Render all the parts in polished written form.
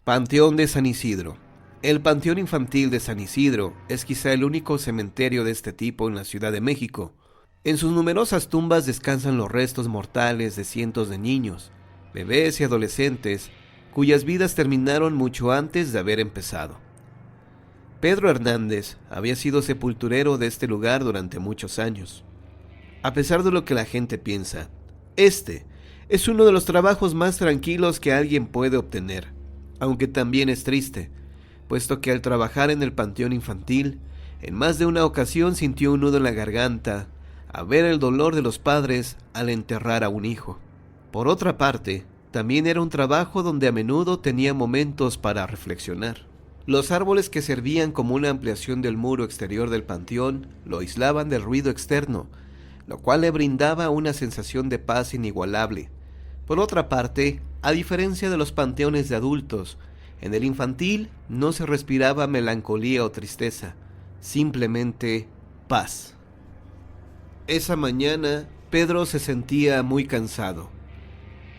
Panteón de San Isidro. El Panteón Infantil de San Isidro es quizá el único cementerio de este tipo en la Ciudad de México. En sus numerosas tumbas descansan los restos mortales de cientos de niños, bebés y adolescentes, cuyas vidas terminaron mucho antes de haber empezado. Pedro Hernández había sido sepulturero de este lugar durante muchos años. A pesar de lo que la gente piensa, este es uno de los trabajos más tranquilos que alguien puede obtener, aunque también es triste, puesto que al trabajar en el panteón infantil, en más de una ocasión sintió un nudo en la garganta a ver el dolor de los padres al enterrar a un hijo. Por otra parte, también era un trabajo donde a menudo tenía momentos para reflexionar. Los árboles que servían como una ampliación del muro exterior del panteón lo aislaban del ruido externo, lo cual le brindaba una sensación de paz inigualable. Por otra parte, a diferencia de los panteones de adultos, en el infantil no se respiraba melancolía o tristeza, simplemente paz. Esa mañana, Pedro se sentía muy cansado.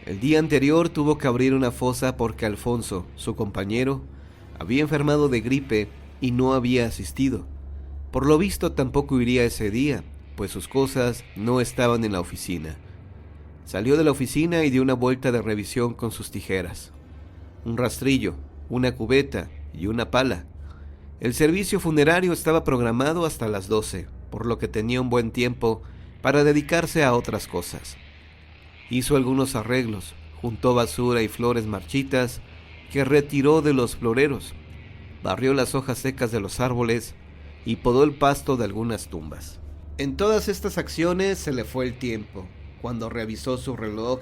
El día anterior tuvo que abrir una fosa porque Alfonso, su compañero, había enfermado de gripe y no había asistido. Por lo visto tampoco iría ese día, pues sus cosas no estaban en la oficina. Salió de la oficina y dio una vuelta de revisión con sus tijeras, un rastrillo, una cubeta y una pala. El servicio funerario estaba programado hasta las 12, por lo que tenía un buen tiempo para dedicarse a otras cosas. Hizo algunos arreglos, juntó basura y flores marchitas que retiró de los floreros, barrió las hojas secas de los árboles y podó el pasto de algunas tumbas. En todas estas acciones se le fue el tiempo. Cuando revisó su reloj,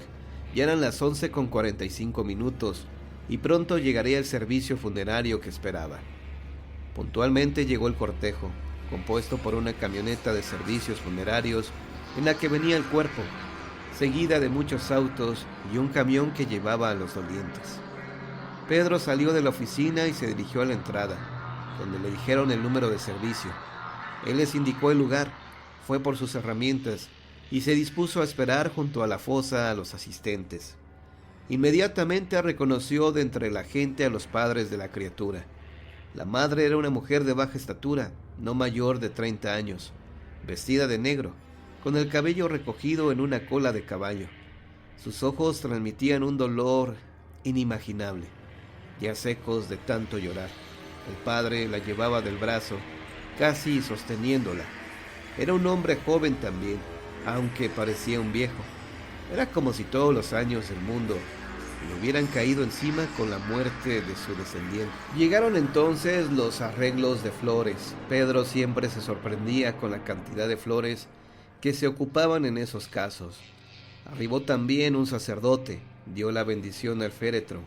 ya eran las 11:45 y pronto llegaría el servicio funerario que esperaba. Puntualmente llegó el cortejo, compuesto por una camioneta de servicios funerarios en la que venía el cuerpo, seguida de muchos autos y un camión que llevaba a los dolientes. Pedro salió de la oficina y se dirigió a la entrada, donde le dijeron el número de servicio. Él les indicó el lugar, fue por sus herramientas y se dispuso a esperar junto a la fosa a los asistentes. Inmediatamente reconoció de entre la gente a los padres de la criatura. La madre era una mujer de baja estatura, no mayor de 30 años, vestida de negro, con el cabello recogido en una cola de caballo. Sus ojos transmitían un dolor inimaginable, ya secos de tanto llorar. El padre la llevaba del brazo, casi sosteniéndola. Era un hombre joven también, aunque parecía un viejo. Era como si todos los años del mundo le hubieran caído encima con la muerte de su descendiente. Llegaron entonces los arreglos de flores. Pedro siempre se sorprendía con la cantidad de flores que se ocupaban en esos casos. Arribó también un sacerdote, dio la bendición al féretro,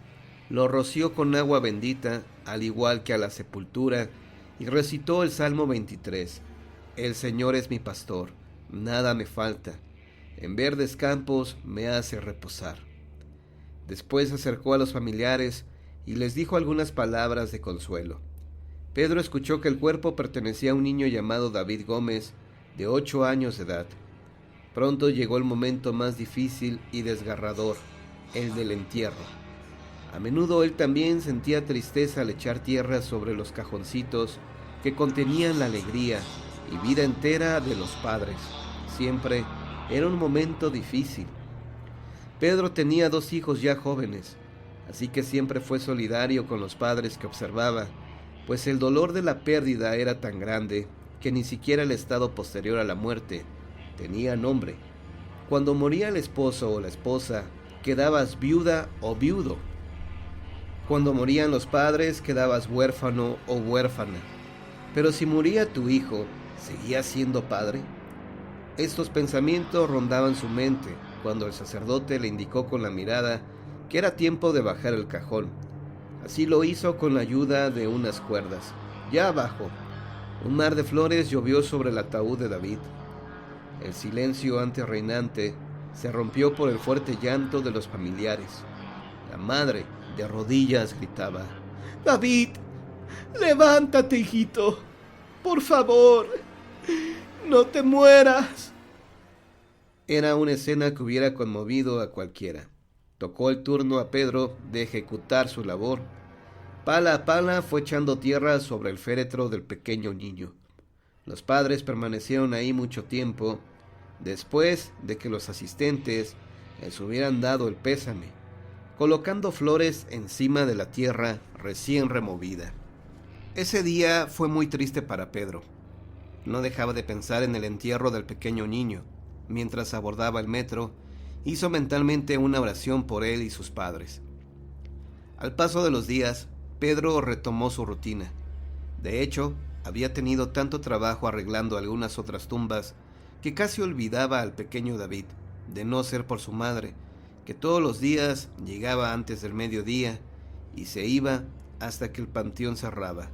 lo roció con agua bendita, al igual que a la sepultura, y recitó el Salmo 23. El Señor es mi pastor, nada me falta. En verdes campos me hace reposar. Después se acercó a los familiares y les dijo algunas palabras de consuelo. Pedro escuchó que el cuerpo pertenecía a un niño llamado David Gómez, de 8 años de edad. Pronto llegó el momento más difícil y desgarrador, el del entierro. A menudo él también sentía tristeza al echar tierra sobre los cajoncitos que contenían la alegría y vida entera de los padres. Siempre era un momento difícil. Pedro tenía 2 hijos ya jóvenes, así que siempre fue solidario con los padres que observaba, pues el dolor de la pérdida era tan grande que ni siquiera el estado posterior a la muerte tenía nombre. Cuando moría el esposo o la esposa, quedabas viuda o viudo. Cuando morían los padres, quedabas huérfano o huérfana. Pero si moría tu hijo, ¿seguías siendo padre? Estos pensamientos rondaban su mente cuando el sacerdote le indicó con la mirada que era tiempo de bajar el cajón. Así lo hizo con la ayuda de unas cuerdas. Ya abajo, un mar de flores llovió sobre el ataúd de David. El silencio antes reinante se rompió por el fuerte llanto de los familiares. La madre, de rodillas, gritaba: «David, levántate, hijito. Por favor, no te mueras». Era una escena que hubiera conmovido a cualquiera. Tocó el turno a Pedro de ejecutar su labor. Pala a pala fue echando tierra sobre el féretro del pequeño niño. Los padres permanecieron ahí mucho tiempo, después de que los asistentes les hubieran dado el pésame, colocando flores encima de la tierra recién removida. Ese día fue muy triste para Pedro. No dejaba de pensar en el entierro del pequeño niño. Mientras abordaba el metro, hizo mentalmente una oración por él y sus padres. Al paso de los días, Pedro retomó su rutina. De hecho, había tenido tanto trabajo arreglando algunas otras tumbas que casi olvidaba al pequeño David, de no ser por su madre, que todos los días llegaba antes del mediodía y se iba hasta que el panteón cerraba.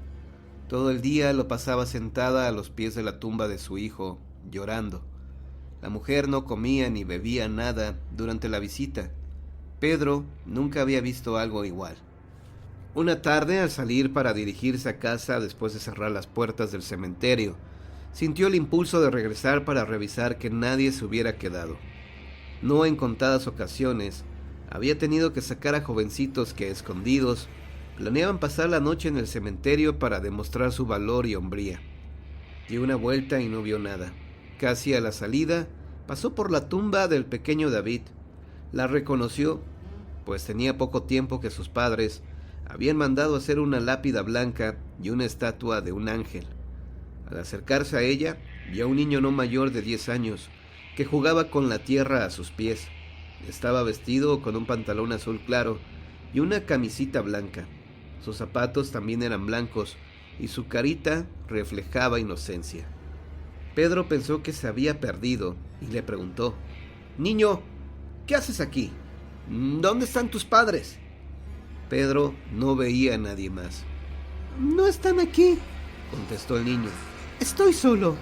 Todo el día lo pasaba sentada a los pies de la tumba de su hijo, llorando. La mujer no comía ni bebía nada durante la visita. Pedro nunca había visto algo igual. Una tarde, al salir para dirigirse a casa después de cerrar las puertas del cementerio, sintió el impulso de regresar para revisar que nadie se hubiera quedado. No en contadas ocasiones había tenido que sacar a jovencitos que, escondidos, planeaban pasar la noche en el cementerio para demostrar su valor y hombría. Dio una vuelta y no vio nada. Casi a la salida, pasó por la tumba del pequeño David. La reconoció, pues tenía poco tiempo que sus padres habían mandado hacer una lápida blanca y una estatua de un ángel. Al acercarse a ella, vio a un niño no mayor de 10 años, que jugaba con la tierra a sus pies. Estaba vestido con un pantalón azul claro y una camisita blanca. Sus zapatos también eran blancos y su carita reflejaba inocencia. Pedro pensó que se había perdido y le preguntó: «Niño, ¿qué haces aquí? ¿Dónde están tus padres?» Pedro no veía a nadie más. «No están aquí», contestó el niño. «Estoy solo».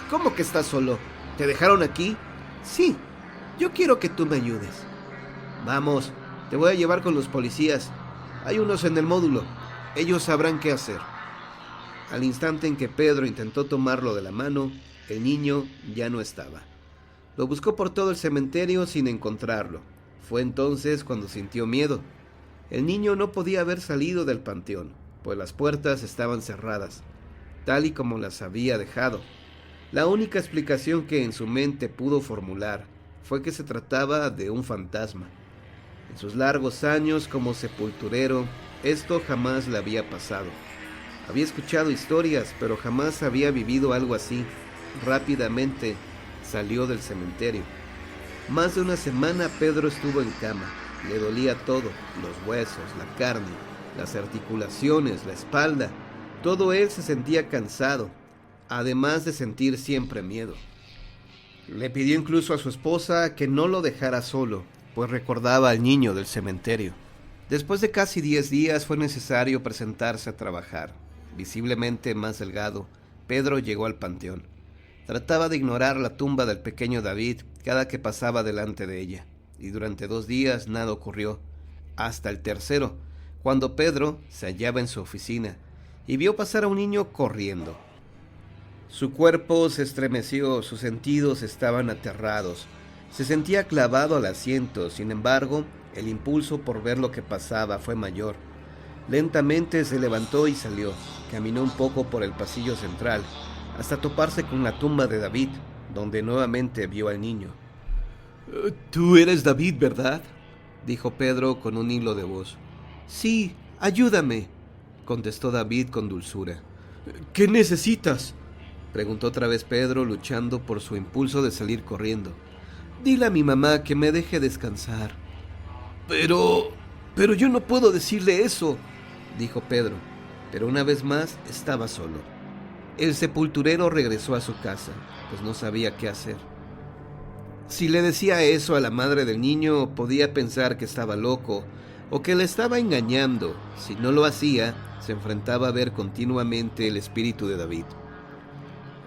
«¿Cómo que estás solo? ¿Te dejaron aquí?» «Sí, yo quiero que tú me ayudes». «Vamos, te voy a llevar con los policías. Hay unos en el módulo. Ellos sabrán qué hacer». Al instante en que Pedro intentó tomarlo de la mano, el niño ya no estaba. Lo buscó por todo el cementerio sin encontrarlo. Fue entonces cuando sintió miedo. El niño no podía haber salido del panteón, pues las puertas estaban cerradas, tal y como las había dejado. La única explicación que en su mente pudo formular fue que se trataba de un fantasma. En sus largos años como sepulturero, esto jamás le había pasado. Había escuchado historias, pero jamás había vivido algo así. Rápidamente salió del cementerio. Más de una semana Pedro estuvo en cama. Le dolía todo: los huesos, la carne, las articulaciones, la espalda. Todo él se sentía cansado, además de sentir siempre miedo. Le pidió incluso a su esposa que no lo dejara solo, pues recordaba al niño del cementerio. Después de casi 10 días fue necesario presentarse a trabajar. Visiblemente más delgado, Pedro llegó al panteón. Trataba de ignorar la tumba del pequeño David cada que pasaba delante de ella, y durante 2 días nada ocurrió, hasta el tercero, cuando Pedro se hallaba en su oficina y vio pasar a un niño corriendo. Su cuerpo se estremeció, sus sentidos estaban aterrados. Se sentía clavado al asiento, sin embargo, el impulso por ver lo que pasaba fue mayor. Lentamente se levantó y salió. Caminó un poco por el pasillo central, hasta toparse con la tumba de David, donde nuevamente vio al niño. «Tú eres David, ¿verdad?», dijo Pedro con un hilo de voz. «Sí, ayúdame», contestó David con dulzura. «¿Qué necesitas?», preguntó otra vez Pedro, luchando por su impulso de salir corriendo. «Dile a mi mamá que me deje descansar». Pero yo no puedo decirle eso», dijo Pedro, pero una vez más estaba solo. El sepulturero regresó a su casa, pues no sabía qué hacer. Si le decía eso a la madre del niño, podía pensar que estaba loco o que le estaba engañando. Si no lo hacía, se enfrentaba a ver continuamente el espíritu de David.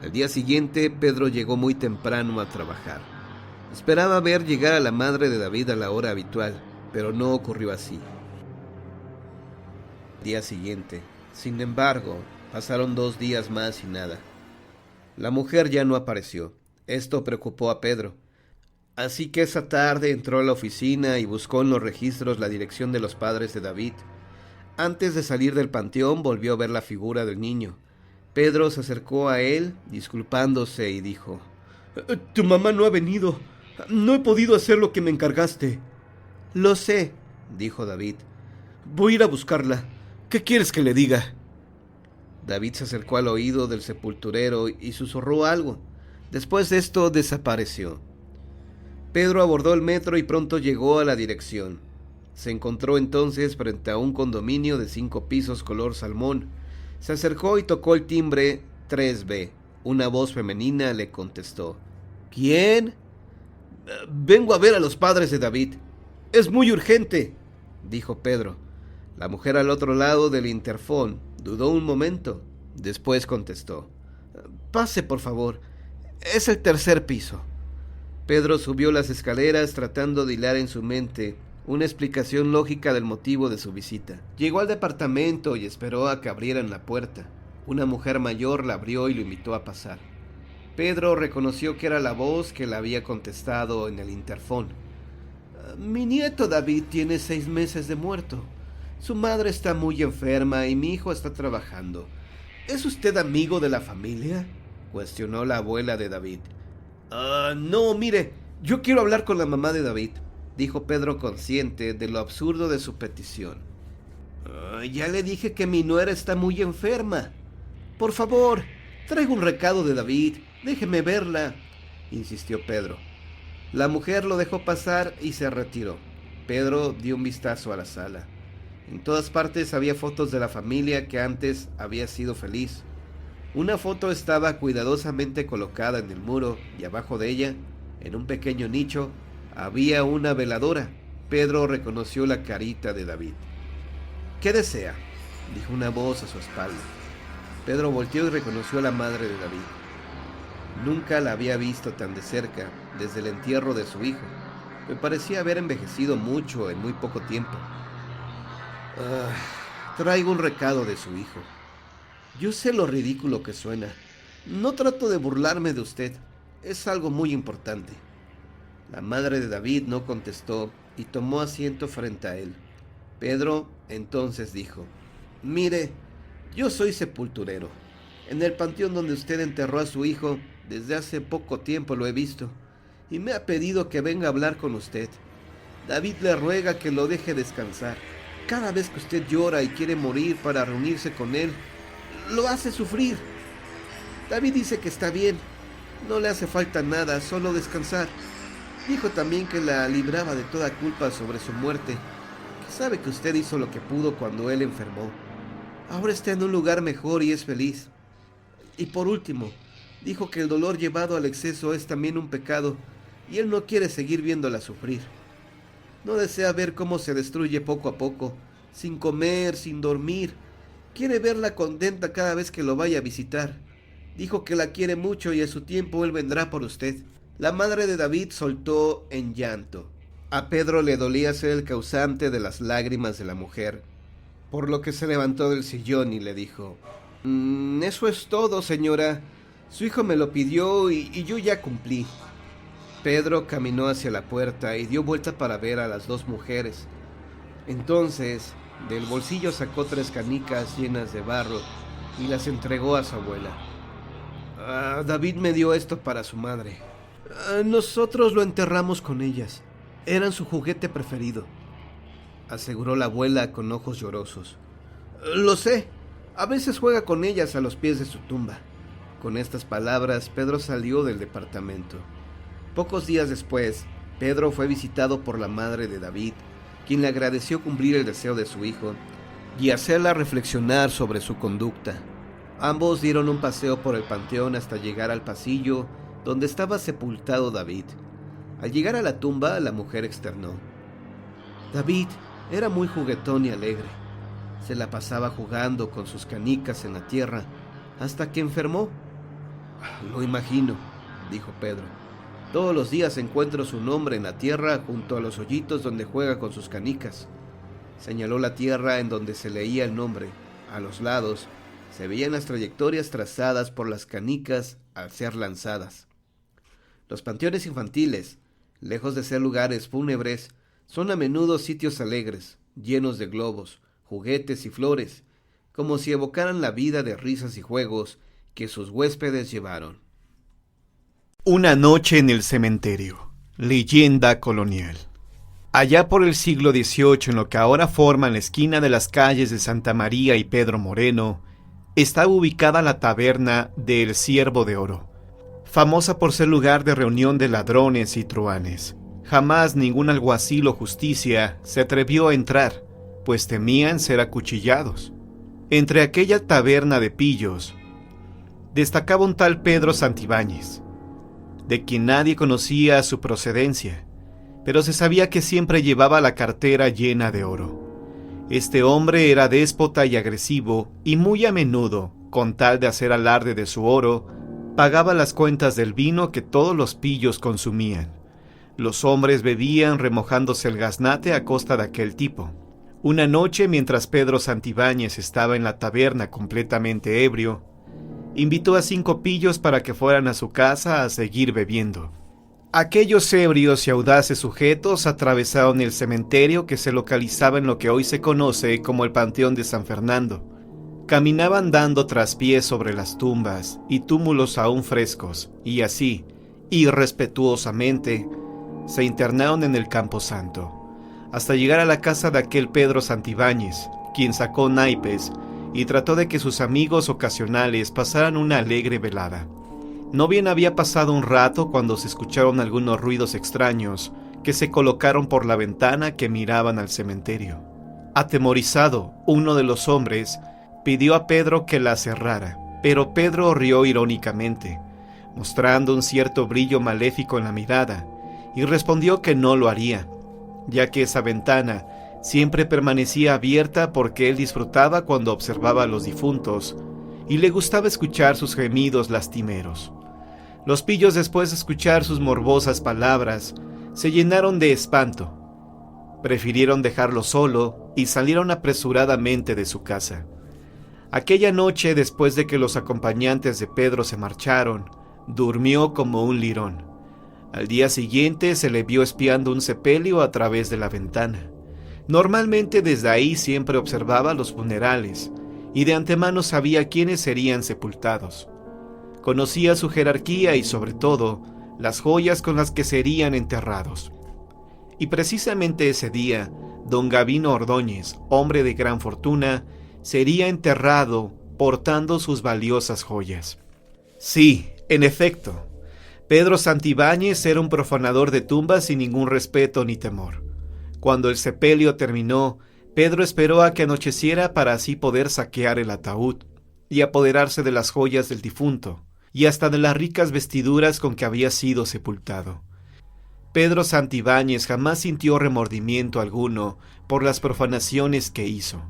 Al día siguiente, Pedro llegó muy temprano a trabajar. Esperaba ver llegar a la madre de David a la hora habitual, pero no ocurrió así. Al día siguiente, sin embargo, pasaron 2 días más y nada. La mujer ya no apareció. Esto preocupó a Pedro. Así que esa tarde entró a la oficina y buscó en los registros la dirección de los padres de David. Antes de salir del panteón volvió a ver la figura del niño. Pedro se acercó a él, disculpándose, y dijo: Tu mamá no ha venido. No he podido hacer lo que me encargaste. Lo sé, dijo David. Voy a ir a buscarla. ¿Qué quieres que le diga? David se acercó al oído del sepulturero y susurró algo. Después de esto desapareció. Pedro abordó el metro y pronto llegó a la dirección. Se encontró entonces frente a un condominio de 5 pisos color salmón. Se acercó y tocó el timbre 3B. Una voz femenina le contestó. ¿Quién? Vengo a ver a los padres de David. Es muy urgente, dijo Pedro. La mujer al otro lado del interfón dudó un momento. Después contestó. Pase, por favor. Es el 3er piso. Pedro subió las escaleras tratando de hilar en su mente una explicación lógica del motivo de su visita. Llegó al departamento y esperó a que abrieran la puerta. Una mujer mayor la abrió y lo invitó a pasar. Pedro reconoció que era la voz que le había contestado en el interfón. Mi nieto David tiene 6 meses de muerto. Su madre está muy enferma y mi hijo está trabajando. ¿Es usted amigo de la familia?, cuestionó la abuela de David. No, mire, yo quiero hablar con la mamá de David, dijo Pedro, consciente de lo absurdo de su petición. Ya le dije que mi nuera está muy enferma. Por favor, traiga un recado de David, déjeme verla, insistió Pedro. La mujer lo dejó pasar y se retiró. Pedro dio un vistazo a la sala. En todas partes había fotos de la familia que antes había sido feliz. Una foto estaba cuidadosamente colocada en el muro y abajo de ella, en un pequeño nicho, había una veladora. Pedro reconoció la carita de David. ¿Qué desea?, dijo una voz a su espalda. Pedro volteó y reconoció a la madre de David. Nunca la había visto tan de cerca desde el entierro de su hijo. Me parecía haber envejecido mucho en muy poco tiempo. Traigo un recado de su hijo. Yo sé lo ridículo que suena. No trato de burlarme de usted. Es algo muy importante. La madre de David no contestó y tomó asiento frente a él. Pedro entonces dijo: Mire, yo soy sepulturero. En el panteón donde usted enterró a su hijo, desde hace poco tiempo lo he visto, y me ha pedido que venga a hablar con usted. David le ruega que lo deje descansar. Cada vez que usted llora y quiere morir para reunirse con él, lo hace sufrir. David dice que está bien, no le hace falta nada, solo descansar. Dijo también que la libraba de toda culpa sobre su muerte, que sabe que usted hizo lo que pudo cuando él enfermó. Ahora está en un lugar mejor y es feliz. Y por último, dijo que el dolor llevado al exceso es también un pecado y él no quiere seguir viéndola sufrir. No desea ver cómo se destruye poco a poco, sin comer, sin dormir. Quiere verla contenta cada vez que lo vaya a visitar. Dijo que la quiere mucho y a su tiempo él vendrá por usted. La madre de David soltó en llanto. A Pedro le dolía ser el causante de las lágrimas de la mujer, por lo que se levantó del sillón y le dijo: Eso es todo, señora. Su hijo me lo pidió y yo ya cumplí. Pedro caminó hacia la puerta y dio vuelta para ver a las dos mujeres. Entonces, del bolsillo sacó 3 canicas llenas de barro y las entregó a su abuela. David me dio esto para su madre. Nosotros lo enterramos con ellas. Eran su juguete preferido, aseguró la abuela con ojos llorosos. Lo sé. A veces juega con ellas a los pies de su tumba. Con estas palabras, Pedro salió del departamento. Pocos días después, Pedro fue visitado por la madre de David, quien le agradeció cumplir el deseo de su hijo y hacerla reflexionar sobre su conducta. Ambos dieron un paseo por el panteón hasta llegar al pasillo donde estaba sepultado David. Al llegar a la tumba, la mujer externó: David era muy juguetón y alegre. Se la pasaba jugando con sus canicas en la tierra hasta que enfermó. Lo imagino, dijo Pedro. Todos los días encuentro su nombre en la tierra junto a los hoyitos donde juega con sus canicas. Señaló la tierra en donde se leía el nombre. A los lados se veían las trayectorias trazadas por las canicas al ser lanzadas. Los panteones infantiles, lejos de ser lugares fúnebres, son a menudo sitios alegres, llenos de globos, juguetes y flores, como si evocaran la vida de risas y juegos que sus huéspedes llevaron. Una noche en el cementerio. Leyenda colonial. Allá por el siglo XVIII, en lo que ahora forma la esquina de las calles de Santa María y Pedro Moreno, estaba ubicada la taberna del Ciervo de Oro, famosa por ser lugar de reunión de ladrones y truhanes. Jamás ningún alguacil o justicia se atrevió a entrar, pues temían ser acuchillados. Entre aquella taberna de pillos, destacaba un tal Pedro Santibáñez, de quien nadie conocía su procedencia, pero se sabía que siempre llevaba la cartera llena de oro. Este hombre era déspota y agresivo, y muy a menudo, con tal de hacer alarde de su oro, pagaba las cuentas del vino que todos los pillos consumían. Los hombres bebían remojándose el gaznate a costa de aquel tipo. Una noche, mientras Pedro Santibáñez estaba en la taberna completamente ebrio, invitó a 5 pillos para que fueran a su casa a seguir bebiendo. Aquellos ebrios y audaces sujetos atravesaron el cementerio que se localizaba en lo que hoy se conoce como el Panteón de San Fernando. Caminaban dando traspiés sobre las tumbas y túmulos aún frescos, y así, irrespetuosamente, se internaron en el Camposanto, hasta llegar a la casa de aquel Pedro Santibáñez, quien sacó naipes y trató de que sus amigos ocasionales pasaran una alegre velada. No bien había pasado un rato cuando se escucharon algunos ruidos extraños que se colocaron por la ventana que miraban al cementerio. Atemorizado, uno de los hombres pidió a Pedro que la cerrara, pero Pedro rió irónicamente, mostrando un cierto brillo maléfico en la mirada, y respondió que no lo haría, ya que esa ventana siempre permanecía abierta porque él disfrutaba cuando observaba a los difuntos y le gustaba escuchar sus gemidos lastimeros. Los pillos, después de escuchar sus morbosas palabras, se llenaron de espanto. Prefirieron dejarlo solo y salieron apresuradamente de su casa. Aquella noche, después de que los acompañantes de Pedro se marcharon, durmió como un lirón. Al día siguiente se le vio espiando un sepelio a través de la ventana. Normalmente desde ahí siempre observaba los funerales y de antemano sabía quiénes serían sepultados. Conocía su jerarquía y sobre todo las joyas con las que serían enterrados. Y precisamente ese día, don Gavino Ordóñez, hombre de gran fortuna, sería enterrado portando sus valiosas joyas. Sí, en efecto, Pedro Santibáñez era un profanador de tumbas sin ningún respeto ni temor. Cuando el sepelio terminó, Pedro esperó a que anocheciera para así poder saquear el ataúd y apoderarse de las joyas del difunto y hasta de las ricas vestiduras con que había sido sepultado. Pedro Santibáñez jamás sintió remordimiento alguno por las profanaciones que hizo.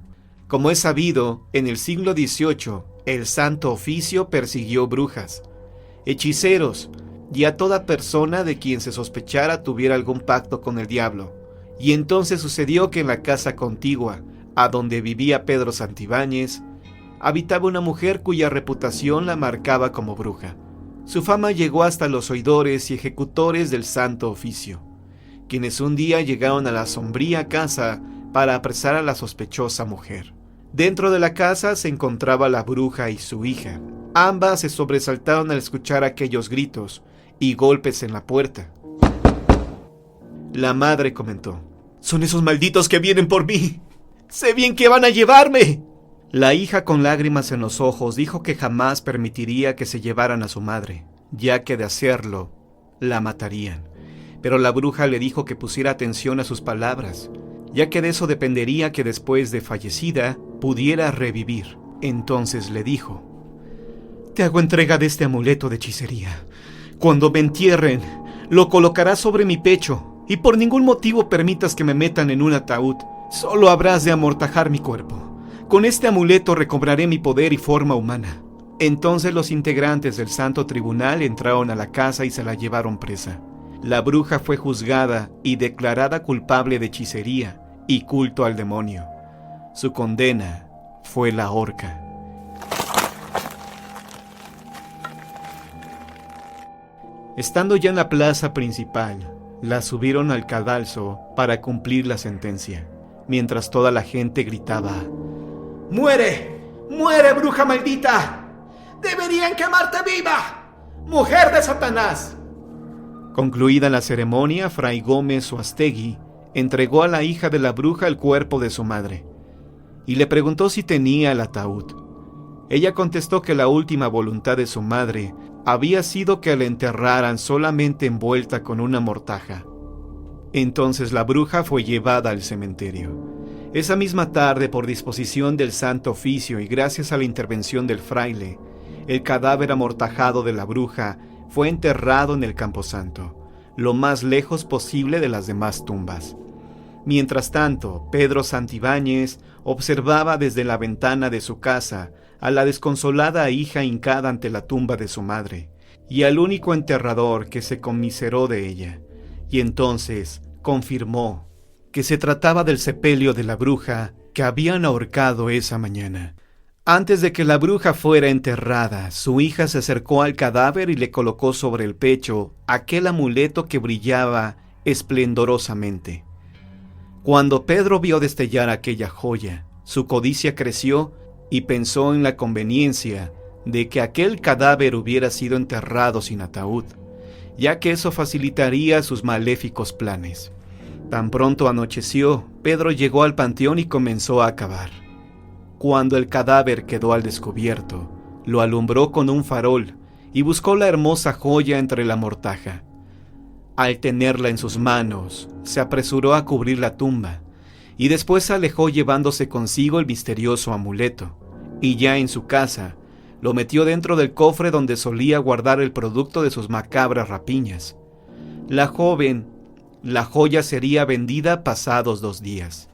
Como es sabido, en el siglo XVIII, el Santo Oficio persiguió brujas, hechiceros y a toda persona de quien se sospechara tuviera algún pacto con el diablo. Y entonces sucedió que en la casa contigua, a donde vivía Pedro Santibáñez, habitaba una mujer cuya reputación la marcaba como bruja. Su fama llegó hasta los oidores y ejecutores del Santo Oficio, quienes un día llegaron a la sombría casa para apresar a la sospechosa mujer. Dentro de la casa se encontraba la bruja y su hija. Ambas se sobresaltaron al escuchar aquellos gritos y golpes en la puerta. La madre comentó: «Son esos malditos que vienen por mí. Sé bien que van a llevarme». La hija, con lágrimas en los ojos, dijo que jamás permitiría que se llevaran a su madre, ya que de hacerlo, la matarían. Pero la bruja le dijo que pusiera atención a sus palabras, ya que de eso dependería que después de fallecida pudiera revivir. Entonces le dijo: «Te hago entrega de este amuleto de hechicería. Cuando me entierren, lo colocarás sobre mi pecho, y por ningún motivo permitas que me metan en un ataúd. Solo habrás de amortajar mi cuerpo. Con este amuleto recobraré mi poder y forma humana». Entonces los integrantes del Santo Tribunal entraron a la casa y se la llevaron presa. La bruja fue juzgada y declarada culpable de hechicería y culto al demonio. Su condena fue la horca. Estando ya en la plaza principal, la subieron al cadalso para cumplir la sentencia. mientras toda la gente gritaba: ¡Muere! ¡Muere, bruja maldita! ¡Deberían quemarte viva! ¡Mujer de Satanás! Concluida la ceremonia, Fray Gómez Uastegui entregó a la hija de la bruja el cuerpo de su madre y le preguntó si tenía el ataúd. Ella contestó que la última voluntad de su madre había sido que la enterraran solamente envuelta con una mortaja. Entonces la bruja fue llevada al cementerio. Esa misma tarde, por disposición del Santo Oficio y gracias a la intervención del fraile, el cadáver amortajado de la bruja fue enterrado en el camposanto, lo más lejos posible de las demás tumbas. Mientras tanto, Pedro Santibáñez observaba desde la ventana de su casa a la desconsolada hija hincada ante la tumba de su madre, y al único enterrador que se conmiseró de ella, y entonces confirmó que se trataba del sepelio de la bruja que habían ahorcado esa mañana. Antes de que la bruja fuera enterrada, su hija se acercó al cadáver y le colocó sobre el pecho aquel amuleto que brillaba esplendorosamente. Cuando Pedro vio destellar aquella joya, su codicia creció y pensó en la conveniencia de que aquel cadáver hubiera sido enterrado sin ataúd, ya que eso facilitaría sus maléficos planes. Tan pronto anocheció, Pedro llegó al panteón y comenzó a cavar. Cuando el cadáver quedó al descubierto, lo alumbró con un farol y buscó la hermosa joya entre la mortaja. Al tenerla en sus manos, se apresuró a cubrir la tumba y después se alejó llevándose consigo el misterioso amuleto, y ya en su casa, lo metió dentro del cofre donde solía guardar el producto de sus macabras rapiñas. La joya sería vendida pasados 2 días.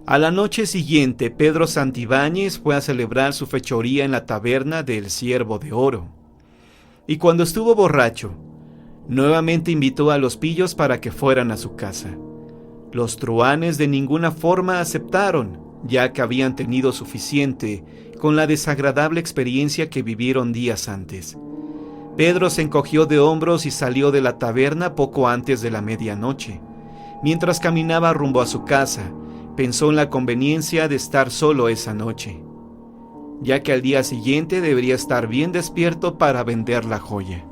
A la noche siguiente, Pedro Santibáñez fue a celebrar su fechoría en la taberna del Ciervo de Oro. Y cuando estuvo borracho, nuevamente invitó a los pillos para que fueran a su casa. Los truhanes de ninguna forma aceptaron, ya que habían tenido suficiente con la desagradable experiencia que vivieron días antes. Pedro se encogió de hombros y salió de la taberna poco antes de la medianoche. Mientras caminaba rumbo a su casa, pensó en la conveniencia de estar solo esa noche, ya que al día siguiente debería estar bien despierto para vender la joya.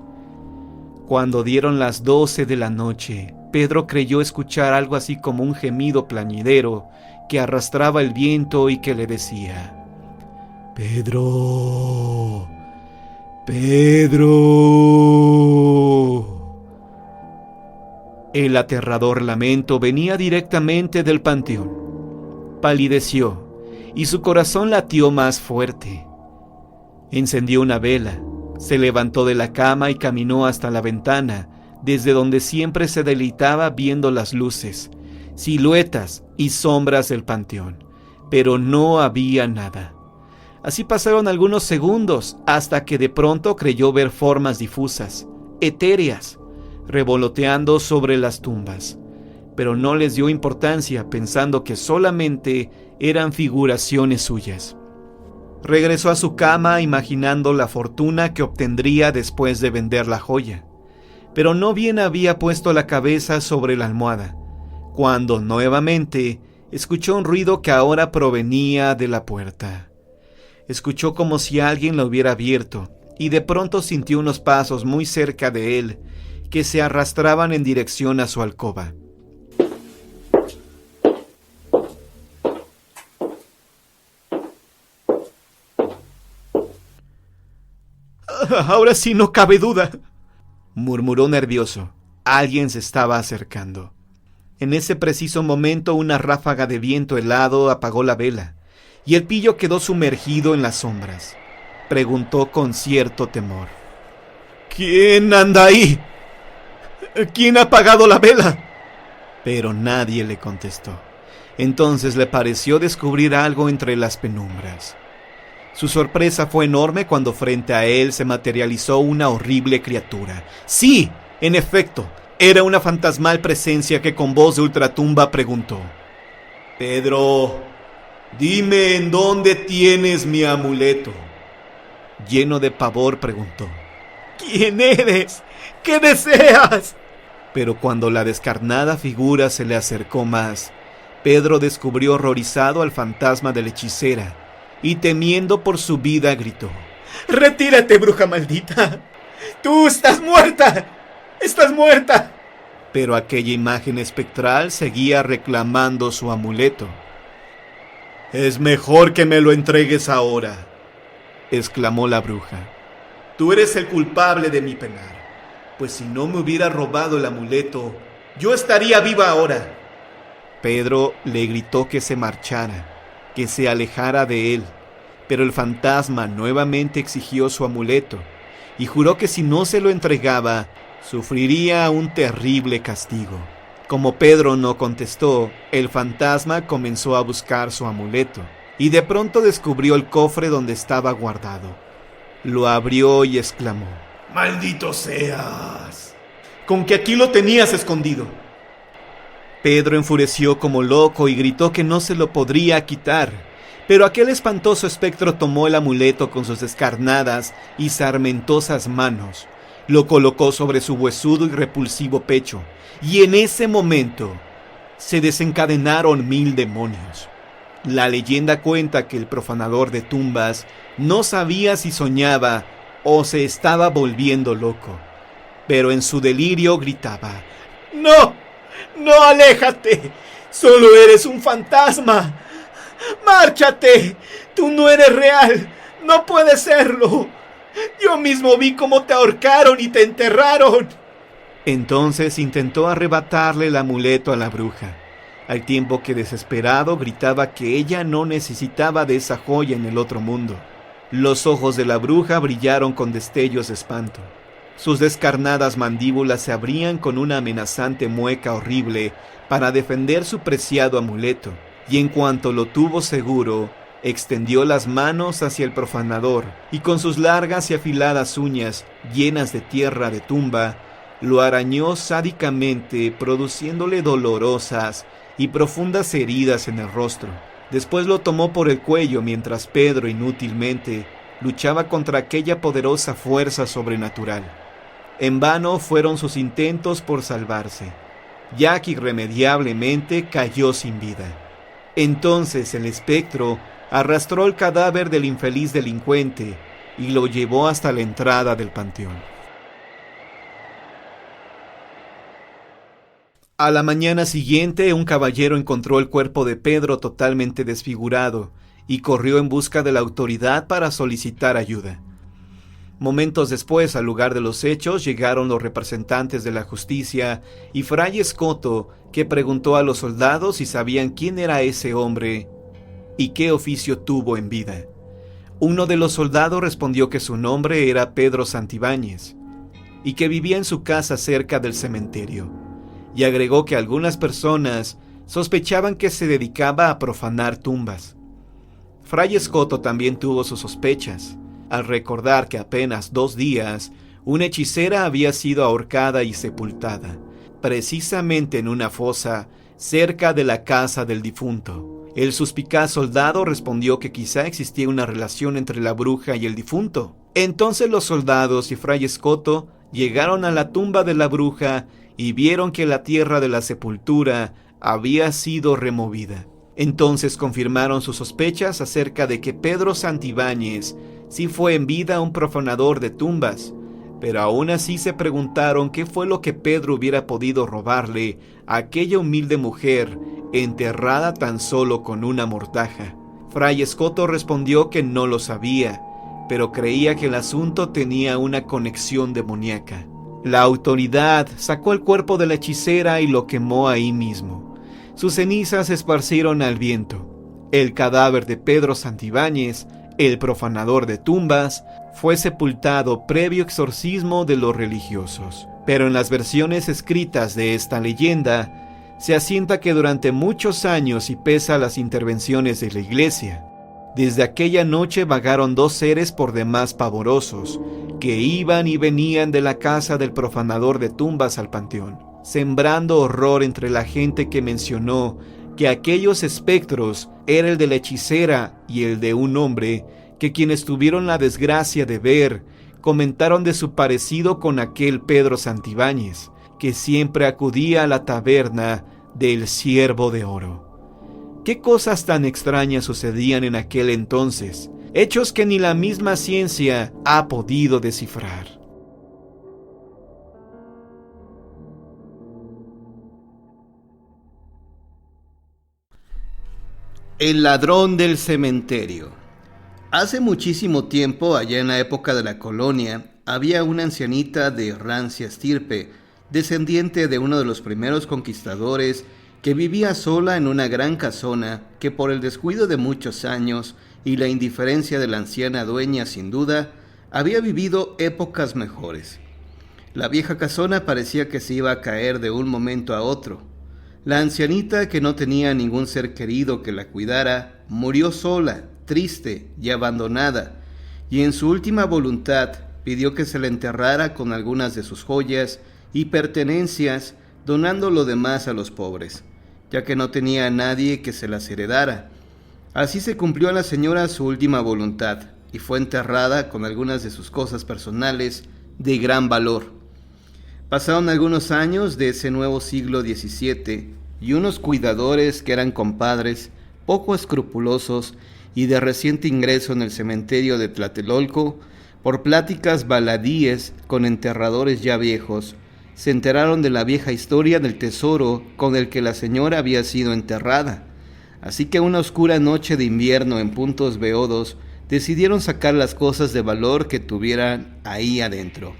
Cuando dieron las 12 de la noche, Pedro creyó escuchar algo así como un gemido plañidero que arrastraba el viento y que le decía: ¡Pedro! ¡Pedro! El aterrador lamento venía directamente del panteón. Palideció y su corazón latió más fuerte. Encendió una vela, se levantó de la cama y caminó hasta la ventana, desde donde siempre se deleitaba viendo las luces, siluetas y sombras del panteón, pero no había nada. Así pasaron algunos segundos hasta que de pronto creyó ver formas difusas, etéreas, revoloteando sobre las tumbas, pero no les dio importancia pensando que solamente eran figuraciones suyas. Regresó a su cama imaginando la fortuna que obtendría después de vender la joya, pero no bien había puesto la cabeza sobre la almohada, cuando nuevamente escuchó un ruido que ahora provenía de la puerta. Escuchó como si alguien la hubiera abierto y de pronto sintió unos pasos muy cerca de él que se arrastraban en dirección a su alcoba. «Ahora sí no cabe duda», murmuró nervioso. Alguien se estaba acercando. En ese preciso momento una ráfaga de viento helado apagó la vela y el pillo quedó sumergido en las sombras. Preguntó con cierto temor: «¿Quién anda ahí? ¿Quién ha apagado la vela?». Pero nadie le contestó. Entonces le pareció descubrir algo entre las penumbras. Su sorpresa fue enorme cuando frente a él se materializó una horrible criatura. Sí, en efecto, era una fantasmal presencia que con voz de ultratumba preguntó: «Pedro, dime en dónde tienes mi amuleto». Lleno de pavor preguntó: «¿Quién eres? ¿Qué deseas?». Pero cuando la descarnada figura se le acercó más, Pedro descubrió horrorizado al fantasma de la hechicera y temiendo por su vida gritó: «¡Retírate, bruja maldita! ¡Tú estás muerta! ¡Estás muerta!». Pero aquella imagen espectral seguía reclamando su amuleto. «Es mejor que me lo entregues ahora», exclamó la bruja. «Tú eres el culpable de mi penar, pues si no me hubiera robado el amuleto, yo estaría viva ahora». Pedro le gritó que se marchara, que se alejara de él, pero el fantasma nuevamente exigió su amuleto y juró que si no se lo entregaba, sufriría un terrible castigo. Como Pedro no contestó, el fantasma comenzó a buscar su amuleto y de pronto descubrió el cofre donde estaba guardado. Lo abrió y exclamó: «¡Maldito seas! ¡Con que aquí lo tenías escondido!». Pedro enfureció como loco y gritó que no se lo podría quitar, pero aquel espantoso espectro tomó el amuleto con sus descarnadas y sarmentosas manos, lo colocó sobre su huesudo y repulsivo pecho, y en ese momento se desencadenaron 1000 demonios. La leyenda cuenta que el profanador de tumbas no sabía si soñaba o se estaba volviendo loco, pero en su delirio gritaba: «¡No! ¡No, aléjate! ¡Solo eres un fantasma! ¡Márchate! ¡Tú no eres real! ¡No puedes serlo! ¡Yo mismo vi cómo te ahorcaron y te enterraron!». Entonces intentó arrebatarle el amuleto a la bruja, al tiempo que desesperado gritaba que ella no necesitaba de esa joya en el otro mundo. Los ojos de la bruja brillaron con destellos de espanto. Sus descarnadas mandíbulas se abrían con una amenazante mueca horrible para defender su preciado amuleto, y en cuanto lo tuvo seguro, extendió las manos hacia el profanador y con sus largas y afiladas uñas llenas de tierra de tumba, lo arañó sádicamente, produciéndole dolorosas y profundas heridas en el rostro. Después lo tomó por el cuello mientras Pedro inútilmente luchaba contra aquella poderosa fuerza sobrenatural. En vano fueron sus intentos por salvarse, ya que irremediablemente cayó sin vida. Entonces el espectro arrastró el cadáver del infeliz delincuente y lo llevó hasta la entrada del panteón. A la mañana siguiente, un caballero encontró el cuerpo de Pedro totalmente desfigurado y corrió en busca de la autoridad para solicitar ayuda. Momentos después, al lugar de los hechos, llegaron los representantes de la justicia y Fray Escoto, que preguntó a los soldados si sabían quién era ese hombre y qué oficio tuvo en vida. Uno de los soldados respondió que su nombre era Pedro Santibáñez y que vivía en su casa cerca del cementerio, y agregó que algunas personas sospechaban que se dedicaba a profanar tumbas. Fray Escoto también tuvo sus sospechas, al recordar que apenas 2 días una hechicera había sido ahorcada y sepultada, precisamente en una fosa cerca de la casa del difunto. El suspicaz soldado respondió que quizá existía una relación entre la bruja y el difunto. Entonces los soldados y Fray Escoto llegaron a la tumba de la bruja y vieron que la tierra de la sepultura había sido removida. Entonces confirmaron sus sospechas acerca de que Pedro Santibáñez sí fue en vida un profanador de tumbas, pero aún así se preguntaron qué fue lo que Pedro hubiera podido robarle a aquella humilde mujer enterrada tan solo con una mortaja. Fray Escoto respondió que no lo sabía, pero creía que el asunto tenía una conexión demoníaca. La autoridad sacó el cuerpo de la hechicera y lo quemó ahí mismo. Sus cenizas se esparcieron al viento. El cadáver de Pedro Santibáñez, el profanador de tumbas, fue sepultado previo exorcismo de los religiosos. Pero en las versiones escritas de esta leyenda, se asienta que durante muchos años y pese a las intervenciones de la iglesia, desde aquella noche vagaron 2 seres por demás pavorosos, que iban y venían de la casa del profanador de tumbas al panteón, sembrando horror entre la gente que mencionó que aquellos espectros era el de la hechicera y el de un hombre que quienes tuvieron la desgracia de ver comentaron de su parecido con aquel Pedro Santibáñez, que siempre acudía a la taberna del Ciervo de Oro. ¿Qué cosas tan extrañas sucedían en aquel entonces? Hechos que ni la misma ciencia ha podido descifrar. El ladrón del cementerio. Hace muchísimo tiempo, allá en la época de la colonia, había una ancianita de rancia estirpe, descendiente de uno de los primeros conquistadores, que vivía sola en una gran casona que por el descuido de muchos años y la indiferencia de la anciana dueña sin duda, había vivido épocas mejores. La vieja casona parecía que se iba a caer de un momento a otro. La ancianita, que no tenía ningún ser querido que la cuidara, murió sola, triste y abandonada, y en su última voluntad pidió que se la enterrara con algunas de sus joyas y pertenencias, donando lo demás a los pobres, ya que no tenía a nadie que se las heredara. Así se cumplió a la señora su última voluntad, y fue enterrada con algunas de sus cosas personales de gran valor. Pasaron algunos años de ese nuevo siglo XVII y unos cuidadores que eran compadres, poco escrupulosos y de reciente ingreso en el cementerio de Tlatelolco, por pláticas baladíes con enterradores ya viejos, se enteraron de la vieja historia del tesoro con el que la señora había sido enterrada. Así que una oscura noche de invierno en puntos beodos, decidieron sacar las cosas de valor que tuvieran ahí adentro.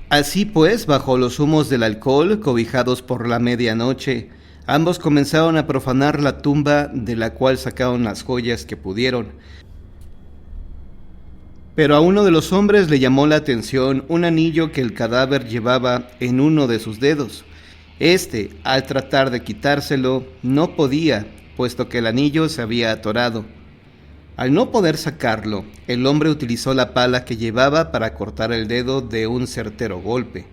Así pues, bajo los humos del alcohol, cobijados por la medianoche, ambos comenzaron a profanar la tumba de la cual sacaron las joyas que pudieron. Pero a uno de los hombres le llamó la atención un anillo que el cadáver llevaba en uno de sus dedos. Al tratar de quitárselo, no podía, puesto que el anillo se había atorado. Al no poder sacarlo, el hombre utilizó la pala que llevaba para cortar el dedo de un certero golpe.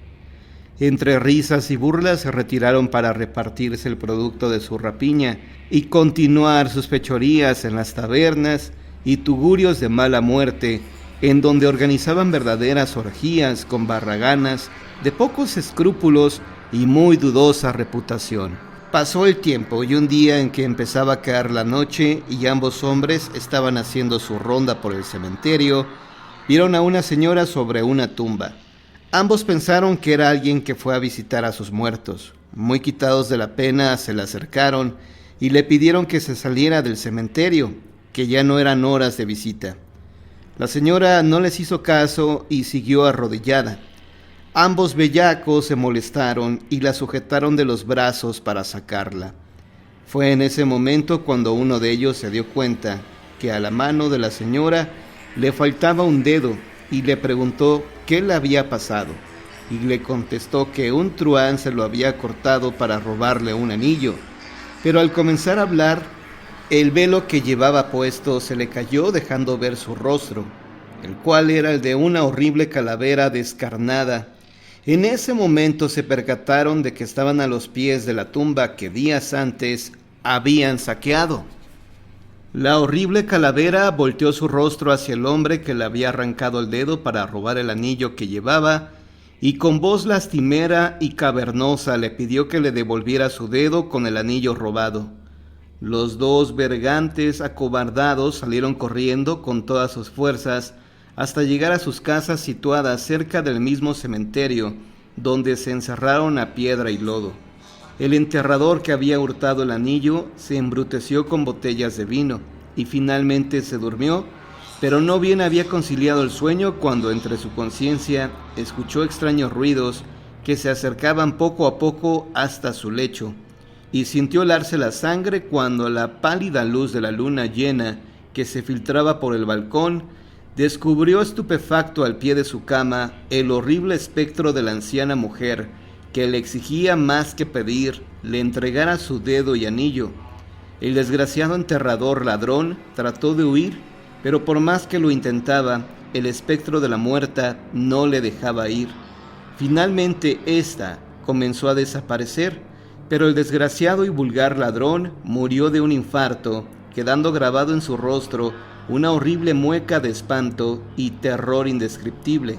Entre risas y burlas se retiraron para repartirse el producto de su rapiña y continuar sus fechorías en las tabernas y tugurios de mala muerte, en donde organizaban verdaderas orgías con barraganas de pocos escrúpulos y muy dudosa reputación. Pasó el tiempo y un día en que empezaba a caer la noche y ambos hombres estaban haciendo su ronda por el cementerio, vieron a una señora sobre una tumba. Ambos pensaron que era alguien que fue a visitar a sus muertos. Muy quitados de la pena, se le acercaron y le pidieron que se saliera del cementerio, que ya no eran horas de visita. La señora no les hizo caso y siguió arrodillada. Ambos bellacos se molestaron y la sujetaron de los brazos para sacarla. Fue en ese momento cuando uno de ellos se dio cuenta que a la mano de la señora le faltaba un dedo y le preguntó qué le había pasado, y le contestó que un truán se lo había cortado para robarle un anillo, pero al comenzar a hablar, el velo que llevaba puesto se le cayó dejando ver su rostro, el cual era el de una horrible calavera descarnada. En ese momento se percataron de que estaban a los pies de la tumba que días antes habían saqueado. La horrible calavera volteó su rostro hacia el hombre que le había arrancado el dedo para robar el anillo que llevaba, y con voz lastimera y cavernosa le pidió que le devolviera su dedo con el anillo robado. Los dos bergantes acobardados salieron corriendo con todas sus fuerzas hasta llegar a sus casas situadas cerca del mismo cementerio, donde se encerraron a piedra y lodo. El enterrador que había hurtado el anillo se embruteció con botellas de vino y finalmente se durmió, pero no bien había conciliado el sueño cuando entre su conciencia escuchó extraños ruidos que se acercaban poco a poco hasta su lecho, y sintió helarse la sangre cuando la pálida luz de la luna llena que se filtraba por el balcón descubrió estupefacto al pie de su cama el horrible espectro de la anciana mujer que le exigía más que pedir, le entregara su dedo y anillo. El desgraciado enterrador ladrón trató de huir, pero por más que lo intentaba, el espectro de la muerta no le dejaba ir. Finalmente ésta comenzó a desaparecer, pero el desgraciado y vulgar ladrón murió de un infarto, quedando grabado en su rostro una horrible mueca de espanto y terror indescriptible.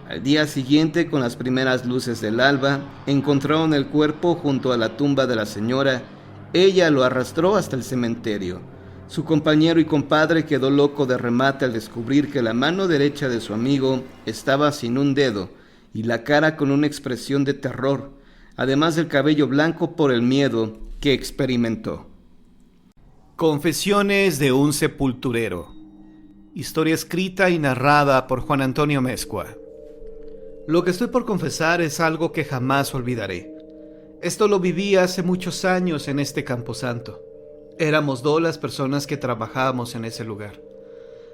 Al día siguiente, con las primeras luces del alba, encontraron el cuerpo junto a la tumba de la señora, Ella lo arrastró hasta el cementerio. Su compañero y compadre quedó loco de remate al descubrir que la mano derecha de su amigo estaba sin un dedo y la cara con una expresión de terror, además del cabello blanco por el miedo que experimentó. Confesiones de un sepulturero. Historia escrita y narrada por Juan Antonio Mezcua. Lo que estoy por confesar es algo que jamás olvidaré. Esto lo viví hace muchos años en este camposanto. Éramos 2 las personas que trabajábamos en ese lugar.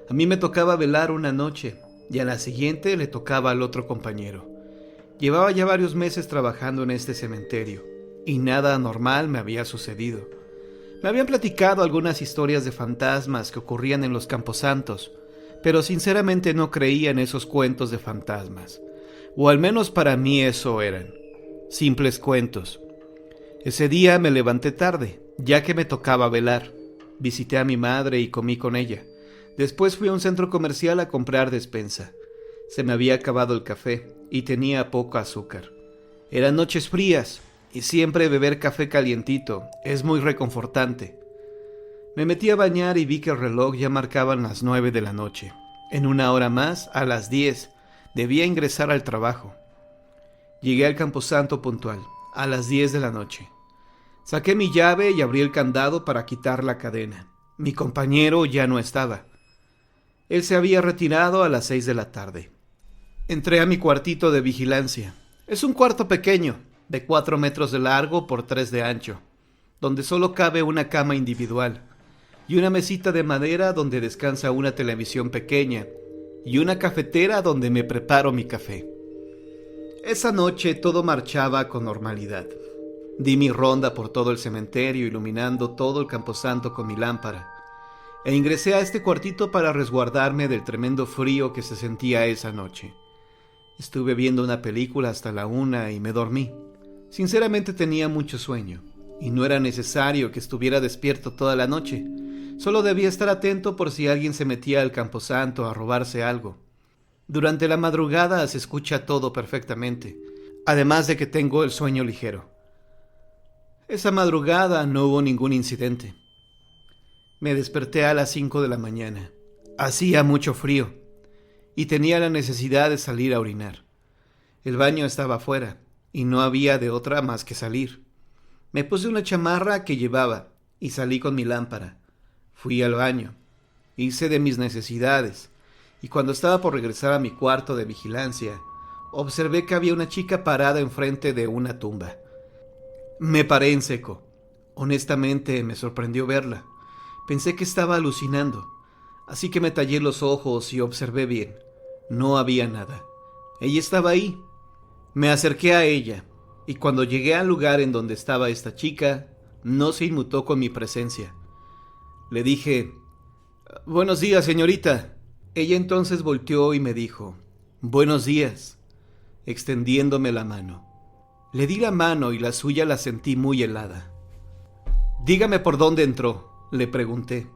A mí me tocaba velar una noche y a la siguiente le tocaba al otro compañero. Llevaba ya varios meses trabajando en este cementerio y nada anormal me había sucedido. Me habían platicado algunas historias de fantasmas que ocurrían en los camposantos, pero sinceramente no creía en esos cuentos de fantasmas. O al menos para mí eso eran. Simples cuentos. Ese día me levanté tarde, ya que me tocaba velar. Visité a mi madre y comí con ella. Después fui a un centro comercial a comprar despensa. Se me había acabado el café y tenía poco azúcar. Eran noches frías y siempre beber café calientito es muy reconfortante. Me metí a bañar y vi que el reloj ya marcaban las 9 de la noche. En 1 hora más, a las 10, debía ingresar al trabajo. Llegué al camposanto puntual, a las 10 de la noche. Saqué mi llave y abrí el candado para quitar la cadena. Mi compañero ya no estaba. Él se había retirado a las 6 de la tarde. Entré a mi cuartito de vigilancia. Es un cuarto pequeño, de 4 metros de largo por 3 de ancho, donde solo cabe una cama individual y una mesita de madera donde descansa una televisión pequeña y una cafetera donde me preparo mi café. Esa noche todo marchaba con normalidad. Di mi ronda por todo el cementerio, iluminando todo el camposanto con mi lámpara, e ingresé a este cuartito para resguardarme del tremendo frío que se sentía esa noche. Estuve viendo una película hasta la 1 y me dormí. Sinceramente tenía mucho sueño, y no era necesario que estuviera despierto toda la noche. Solo debía estar atento por si alguien se metía al camposanto a robarse algo. Durante la madrugada se escucha todo perfectamente, además de que tengo el sueño ligero. Esa madrugada no hubo ningún incidente. Me desperté a las 5 de la mañana. Hacía mucho frío y tenía la necesidad de salir a orinar. El baño estaba afuera y no había de otra más que salir. Me puse una chamarra que llevaba y salí con mi lámpara. Fui al baño, hice de mis necesidades y cuando estaba por regresar a mi cuarto de vigilancia, observé que había una chica parada enfrente de una tumba. Me paré en seco. Honestamente me sorprendió verla. Pensé que estaba alucinando, así que me tallé los ojos y observé bien. No había nada. Ella estaba ahí. Me acerqué a ella, y cuando llegué al lugar en donde estaba esta chica, no se inmutó con mi presencia. Le dije: «Buenos días, señorita». Ella entonces volteó y me dijo: «Buenos días», extendiéndome la mano. Le di la mano y la suya la sentí muy helada. «Dígame por dónde entró», le pregunté.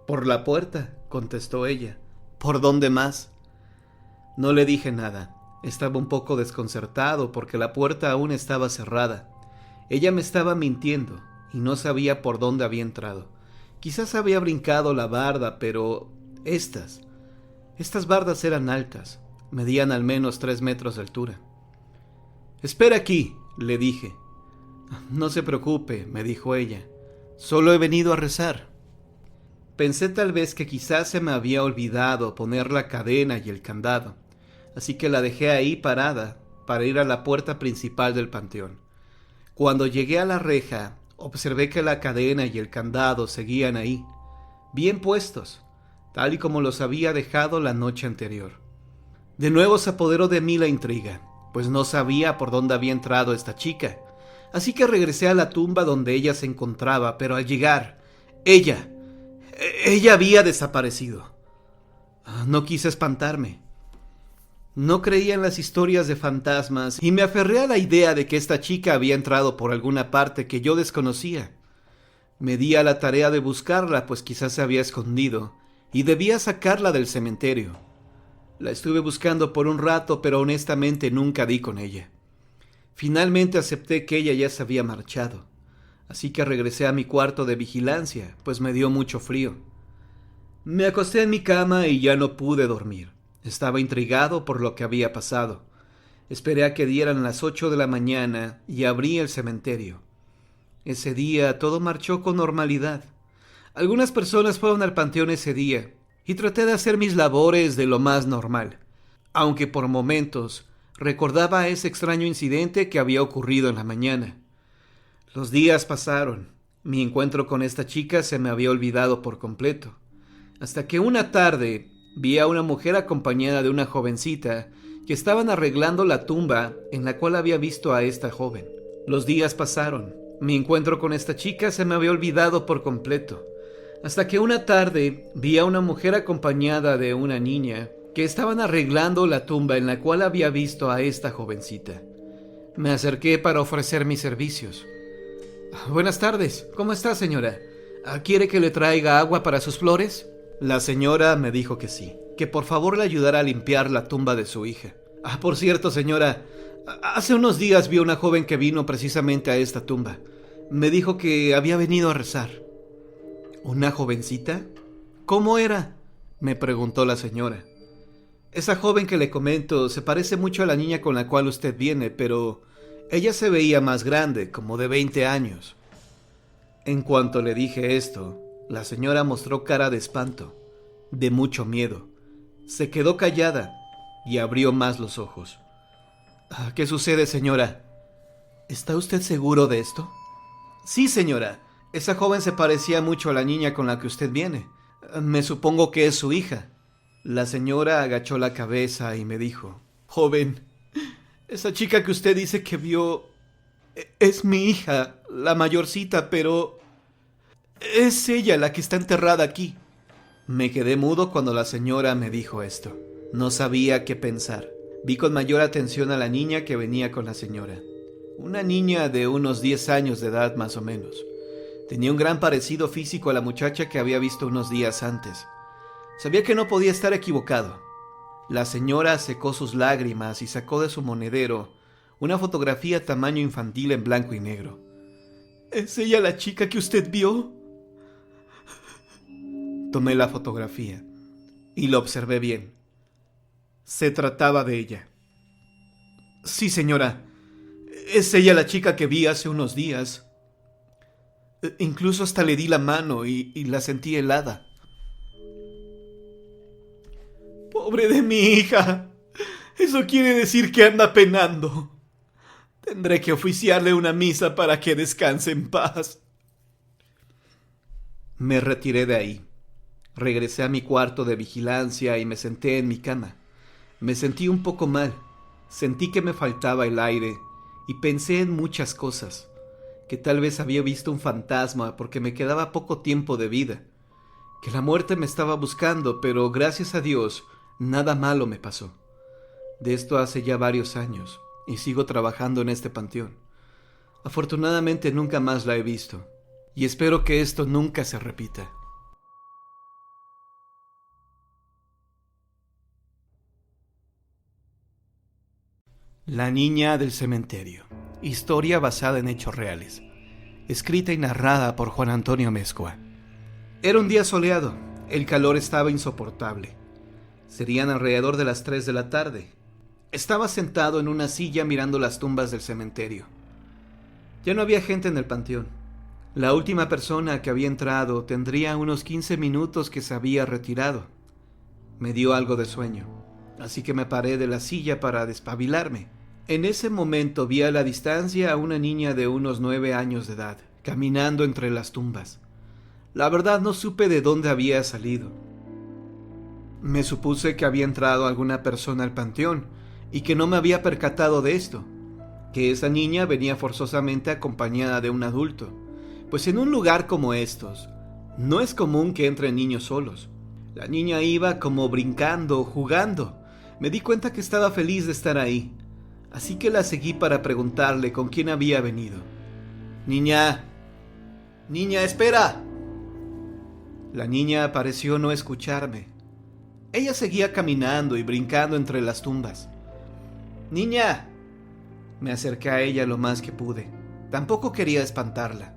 «Por la puerta», contestó ella. «¿Por dónde más?». No le dije nada. Estaba un poco desconcertado porque la puerta aún estaba cerrada. Ella me estaba mintiendo y no sabía por dónde había entrado. Quizás había brincado la barda, pero estas bardas eran altas. Medían al menos 3 metros de altura. «Espera aquí», le dije. «No se preocupe», me dijo ella. «Solo he venido a rezar». Pensé tal vez que quizás se me había olvidado poner la cadena y el candado, así que la dejé ahí parada para ir a la puerta principal del panteón. Cuando llegué a la reja, observé que la cadena y el candado seguían ahí, bien puestos, tal y como los había dejado la noche anterior. De nuevo se apoderó de mí la intriga, pues no sabía por dónde había entrado esta chica, así que regresé a la tumba donde ella se encontraba, pero al llegar, ella había desaparecido. No quise espantarme. No creía en las historias de fantasmas y me aferré a la idea de que esta chica había entrado por alguna parte que yo desconocía. Me di a la tarea de buscarla, pues quizás se había escondido y debía sacarla del cementerio. La estuve buscando por un rato, pero honestamente nunca di con ella. Finalmente acepté que ella ya se había marchado. así que regresé a mi cuarto de vigilancia, pues me dio mucho frío. Me acosté en mi cama y ya no pude dormir. Estaba intrigado por lo que había pasado. Esperé a que dieran las 8 de la mañana y abrí el cementerio. Ese día todo marchó con normalidad. Algunas personas fueron al panteón ese día y traté de hacer mis labores de lo más normal, aunque por momentos recordaba ese extraño incidente que había ocurrido en la mañana. Los días pasaron. Mi encuentro con esta chica se me había olvidado por completo, hasta que una tarde vi a una mujer acompañada de una jovencita que estaban arreglando la tumba en la cual había visto a esta joven. Los días pasaron. Mi encuentro con esta chica se me había olvidado por completo, hasta que una tarde vi a una mujer acompañada de una niña que estaban arreglando la tumba en la cual había visto a esta jovencita. Me acerqué para ofrecer mis servicios. Buenas tardes, ¿cómo está, señora? ¿Quiere que le traiga agua para sus flores? La señora me dijo que sí, que por favor le ayudara a limpiar la tumba de su hija. Por cierto, señora, hace unos días vi a una joven que vino precisamente a esta tumba. Me dijo que había venido a rezar. ¿Una jovencita? ¿Cómo era?, me preguntó la señora. Esa joven que le comento se parece mucho a la niña con la cual usted viene, pero ella se veía más grande, como de 20 años. En cuanto le dije esto, la señora mostró cara de espanto, de mucho miedo. Se quedó callada y abrió más los ojos. ¿Qué sucede, señora? ¿Está usted seguro de esto? Sí, señora. Esa joven se parecía mucho a la niña con la que usted viene. Me supongo que es su hija. La señora agachó la cabeza y me dijo: Joven, esa chica que usted dice que vio es mi hija, la mayorcita, pero es ella la que está enterrada aquí. Me quedé mudo cuando la señora me dijo esto. No sabía qué pensar. Vi con mayor atención a la niña que venía con la señora. Una niña de unos 10 años de edad más o menos. Tenía un gran parecido físico a la muchacha que había visto unos días antes. Sabía que no podía estar equivocado. La señora secó sus lágrimas y sacó de su monedero una fotografía tamaño infantil en blanco y negro. ¿Es ella la chica que usted vio? Tomé la fotografía y la observé bien. Se trataba de ella. Sí, señora. Es ella la chica que vi hace unos días. Incluso hasta le di la mano y la sentí helada. Pobre de mi hija. Eso quiere decir que anda penando. Tendré que oficiarle una misa para que descanse en paz. Me retiré de ahí. Regresé a mi cuarto de vigilancia y me senté en mi cama. Me sentí un poco mal. Sentí que me faltaba el aire y pensé en muchas cosas. Que tal vez había visto un fantasma porque me quedaba poco tiempo de vida. Que la muerte me estaba buscando, pero gracias a Dios, nada malo me pasó. De esto hace ya varios años y sigo trabajando en este panteón. Afortunadamente nunca más la he visto y espero que esto nunca se repita. La niña del cementerio. Historia basada en hechos reales. Escrita y narrada por Juan Antonio Mezcua. Era un día soleado. El calor estaba insoportable. Serían alrededor de las 3 de la tarde. Estaba sentado en una silla mirando las tumbas del cementerio. Ya no había gente en el panteón. La última persona que había entrado tendría unos 15 minutos que se había retirado. Me dio algo de sueño, así que me paré de la silla para despabilarme. En ese momento vi a la distancia a una niña de unos 9 años de edad, caminando entre las tumbas. La verdad no supe de dónde había salido. Me supuse que había entrado alguna persona al panteón y que no me había percatado de esto, que esa niña venía forzosamente acompañada de un adulto, pues en un lugar como estos, no es común que entren niños solos. La niña iba como brincando, jugando. Me di cuenta que estaba feliz de estar ahí. Así que la seguí para preguntarle con quién había venido. Niña, espera. La niña pareció no escucharme. Ella seguía caminando y brincando entre las tumbas. Niña. Me acerqué a ella lo más que pude. Tampoco quería espantarla.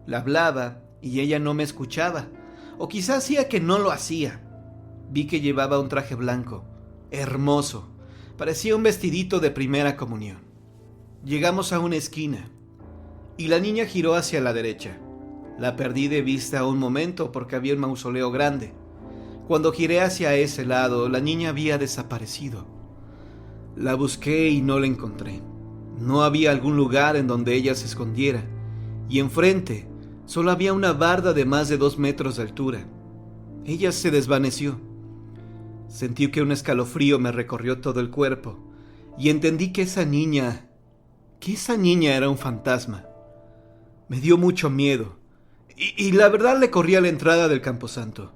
Le hablaba y ella no me escuchaba, o quizá hacía que no lo hacía. Vi que llevaba un traje blanco, hermoso, parecía un vestidito de primera comunión. Llegamos a una esquina y la niña giró hacia la derecha. La perdí de vista un momento porque había un mausoleo grande. Cuando giré hacia ese lado, la niña había desaparecido. La busqué y no la encontré. No había algún lugar en donde ella se escondiera, y enfrente solo había una barda de más de 2 metros de altura. Ella se desvaneció. Sentí que un escalofrío me recorrió todo el cuerpo, y entendí que esa niña era un fantasma. Me dio mucho miedo, y la verdad le corrí a la entrada del camposanto.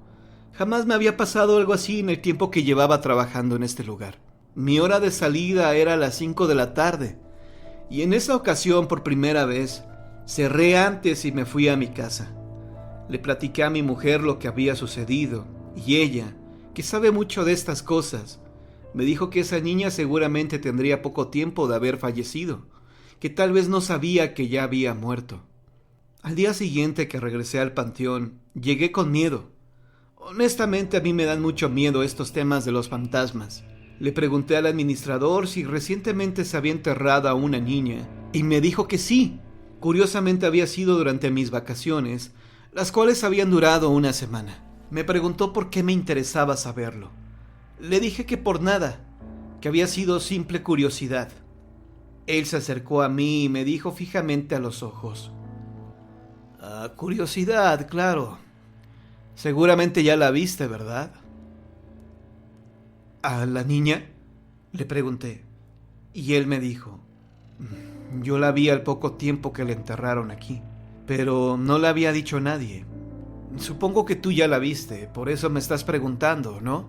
Jamás me había pasado algo así en el tiempo que llevaba trabajando en este lugar. Mi hora de salida era a las 5 de la tarde, y en esa ocasión, por primera vez, cerré antes y me fui a mi casa. Le platiqué a mi mujer lo que había sucedido, y ella, que sabe mucho de estas cosas, me dijo que esa niña seguramente tendría poco tiempo de haber fallecido, que tal vez no sabía que ya había muerto. Al día siguiente que regresé al panteón, llegué con miedo. Honestamente, a mí me dan mucho miedo estos temas de los fantasmas. Le pregunté al administrador si recientemente se había enterrado a una niña, y me dijo que sí. Curiosamente había sido durante mis vacaciones, las cuales habían durado una semana. Me preguntó por qué me interesaba saberlo. Le dije que por nada, que había sido simple curiosidad. Él se acercó a mí y me dijo fijamente a los ojos: curiosidad, claro. Seguramente ya la viste, ¿verdad? ¿A la niña?, le pregunté. Y él me dijo: yo la vi al poco tiempo que la enterraron aquí, pero no la había dicho a nadie. Supongo que tú ya la viste, por eso me estás preguntando, ¿no?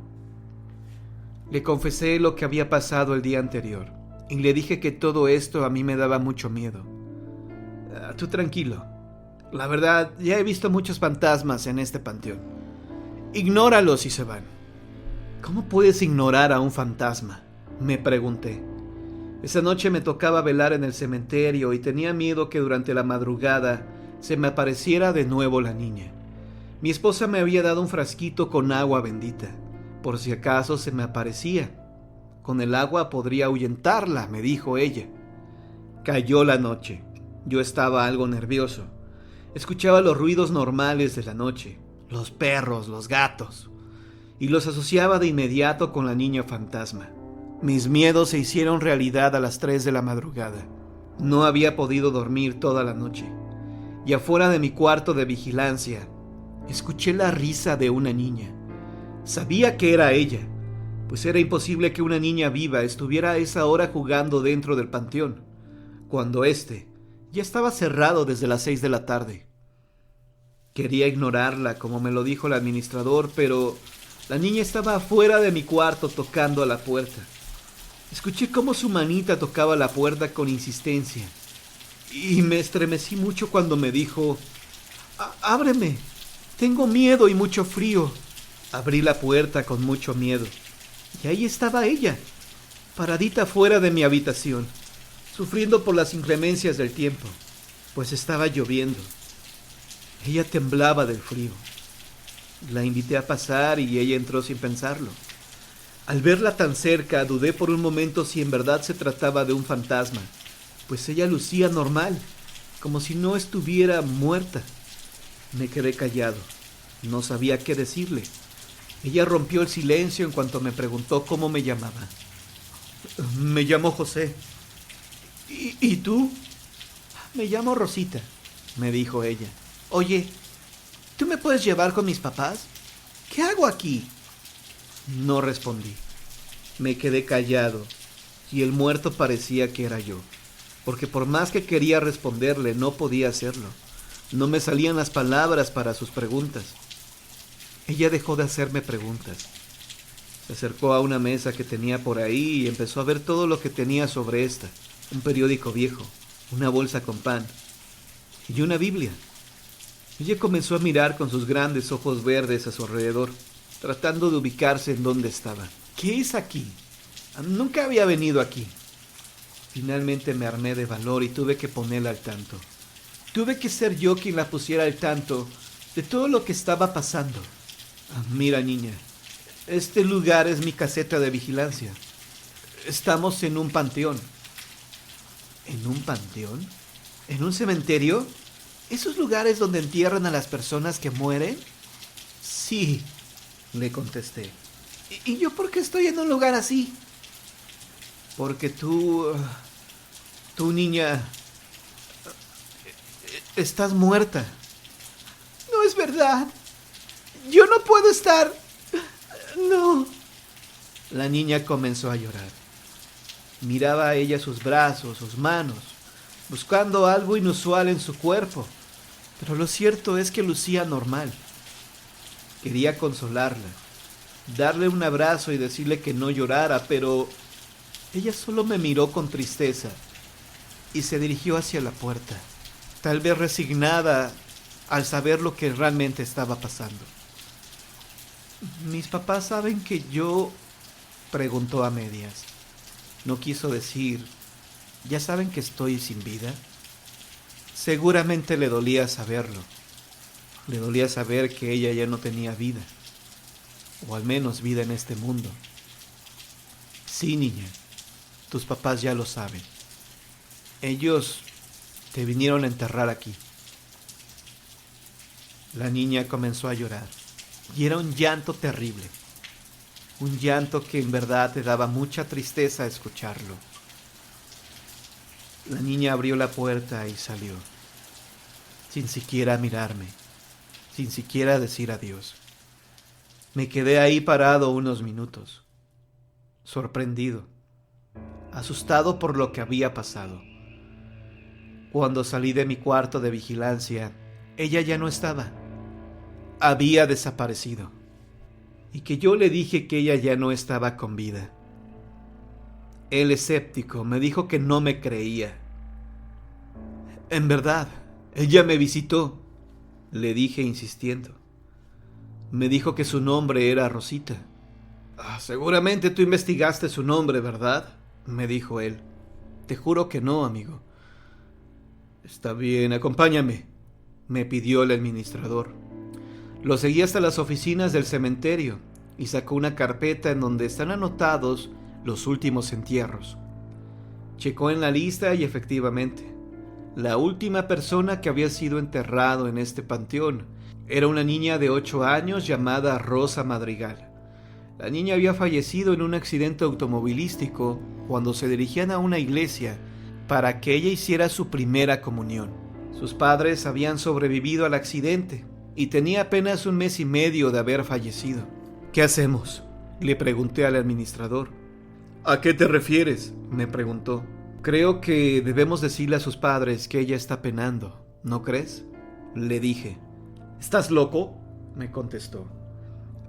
Le confesé lo que había pasado el día anterior, y le dije que todo esto a mí me daba mucho miedo. Tú tranquilo. La verdad, ya he visto muchos fantasmas en este panteón. Ignóralos y se van. ¿Cómo puedes ignorar a un fantasma?, me pregunté. Esa noche me tocaba velar en el cementerio y tenía miedo que durante la madrugada se me apareciera de nuevo la niña. Mi esposa me había dado un frasquito con agua bendita, por si acaso se me aparecía. Con el agua podría ahuyentarla, me dijo ella. Cayó la noche. Yo estaba algo nervioso. Escuchaba los ruidos normales de la noche, los perros, los gatos, y los asociaba de inmediato con la niña fantasma. Mis miedos se hicieron realidad a las 3 de la madrugada. No había podido dormir toda la noche, y afuera de mi cuarto de vigilancia, escuché la risa de una niña. Sabía que era ella, pues era imposible que una niña viva estuviera a esa hora jugando dentro del panteón, cuando éste ya estaba cerrado desde las 6 de la tarde. Quería ignorarla, como me lo dijo el administrador, pero la niña estaba afuera de mi cuarto tocando a la puerta. Escuché cómo su manita tocaba la puerta con insistencia, y me estremecí mucho cuando me dijo: ábreme, tengo miedo y mucho frío. Abrí la puerta con mucho miedo, y ahí estaba ella, paradita fuera de mi habitación, sufriendo por las inclemencias del tiempo, pues estaba lloviendo. Ella temblaba del frío. La invité a pasar y ella entró sin pensarlo. Al verla tan cerca, dudé por un momento si en verdad se trataba de un fantasma, pues ella lucía normal, como si no estuviera muerta. Me quedé callado. No sabía qué decirle. Ella rompió el silencio en cuanto me preguntó cómo me llamaba. Me llamo José. ¿Y tú? Me llamo Rosita, me dijo ella. Oye, ¿tú me puedes llevar con mis papás? ¿Qué hago aquí? No respondí. Me quedé callado, y el muerto parecía que era yo, porque por más que quería responderle, no podía hacerlo. No me salían las palabras para sus preguntas. Ella dejó de hacerme preguntas. Se acercó a una mesa que tenía por ahí y empezó a ver todo lo que tenía sobre esta. Un periódico viejo, una bolsa con pan y una Biblia. Ella comenzó a mirar con sus grandes ojos verdes a su alrededor, tratando de ubicarse en dónde estaba. ¿Qué es aquí? Nunca había venido aquí. Finalmente me armé de valor y tuve que ponerla al tanto. tuve que ser yo quien la pusiera al tanto de todo lo que estaba pasando. Mira, niña, este lugar es mi caseta de vigilancia. Estamos en un panteón. ¿En un panteón? ¿En un cementerio? ¿Esos lugares donde entierran a las personas que mueren? Sí, le contesté. ¿Y yo por qué estoy en un lugar así? Porque tú, niña, estás muerta. No es verdad. Yo no puedo estar. No. La niña comenzó a llorar. Miraba a ella sus brazos, sus manos, buscando algo inusual en su cuerpo. Pero lo cierto es que lucía normal. Quería consolarla, darle un abrazo y decirle que no llorara, pero ella solo me miró con tristeza y se dirigió hacia la puerta, tal vez resignada al saber lo que realmente estaba pasando. ¿Mis papás saben que yo...? Preguntó a medias. No quiso decir, ¿ya saben que estoy sin vida? Seguramente le dolía saberlo. Le dolía saber que ella ya no tenía vida, o al menos vida en este mundo. Sí, niña, tus papás ya lo saben. Ellos te vinieron a enterrar aquí. La niña comenzó a llorar, y era un llanto terrible. Un llanto que en verdad te daba mucha tristeza escucharlo. La niña abrió la puerta y salió, sin siquiera mirarme, sin siquiera decir adiós. Me quedé ahí parado unos minutos, sorprendido, asustado por lo que había pasado. Cuando salí de mi cuarto de vigilancia, ella ya no estaba. Había desaparecido. Y que yo le dije que ella ya no estaba con vida. El escéptico me dijo que no me creía. En verdad, ella me visitó, le dije insistiendo. Me dijo que su nombre era Rosita. Seguramente tú investigaste su nombre, ¿verdad? Me dijo él. Te juro que no, amigo. Está bien, acompáñame, me pidió el administrador. Lo seguí hasta las oficinas del cementerio y sacó una carpeta en donde están anotados los últimos entierros. Checó en la lista y efectivamente, la última persona que había sido enterrado en este panteón era una niña de 8 años llamada Rosa Madrigal. La niña había fallecido en un accidente automovilístico cuando se dirigían a una iglesia para que ella hiciera su primera comunión. Sus padres habían sobrevivido al accidente y tenía apenas 1 mes y medio de haber fallecido. ¿Qué hacemos?, le pregunté al administrador. ¿A qué te refieres?, me preguntó. Creo que debemos decirle a sus padres que ella está penando, ¿no crees?, le dije. ¿Estás loco?, me contestó.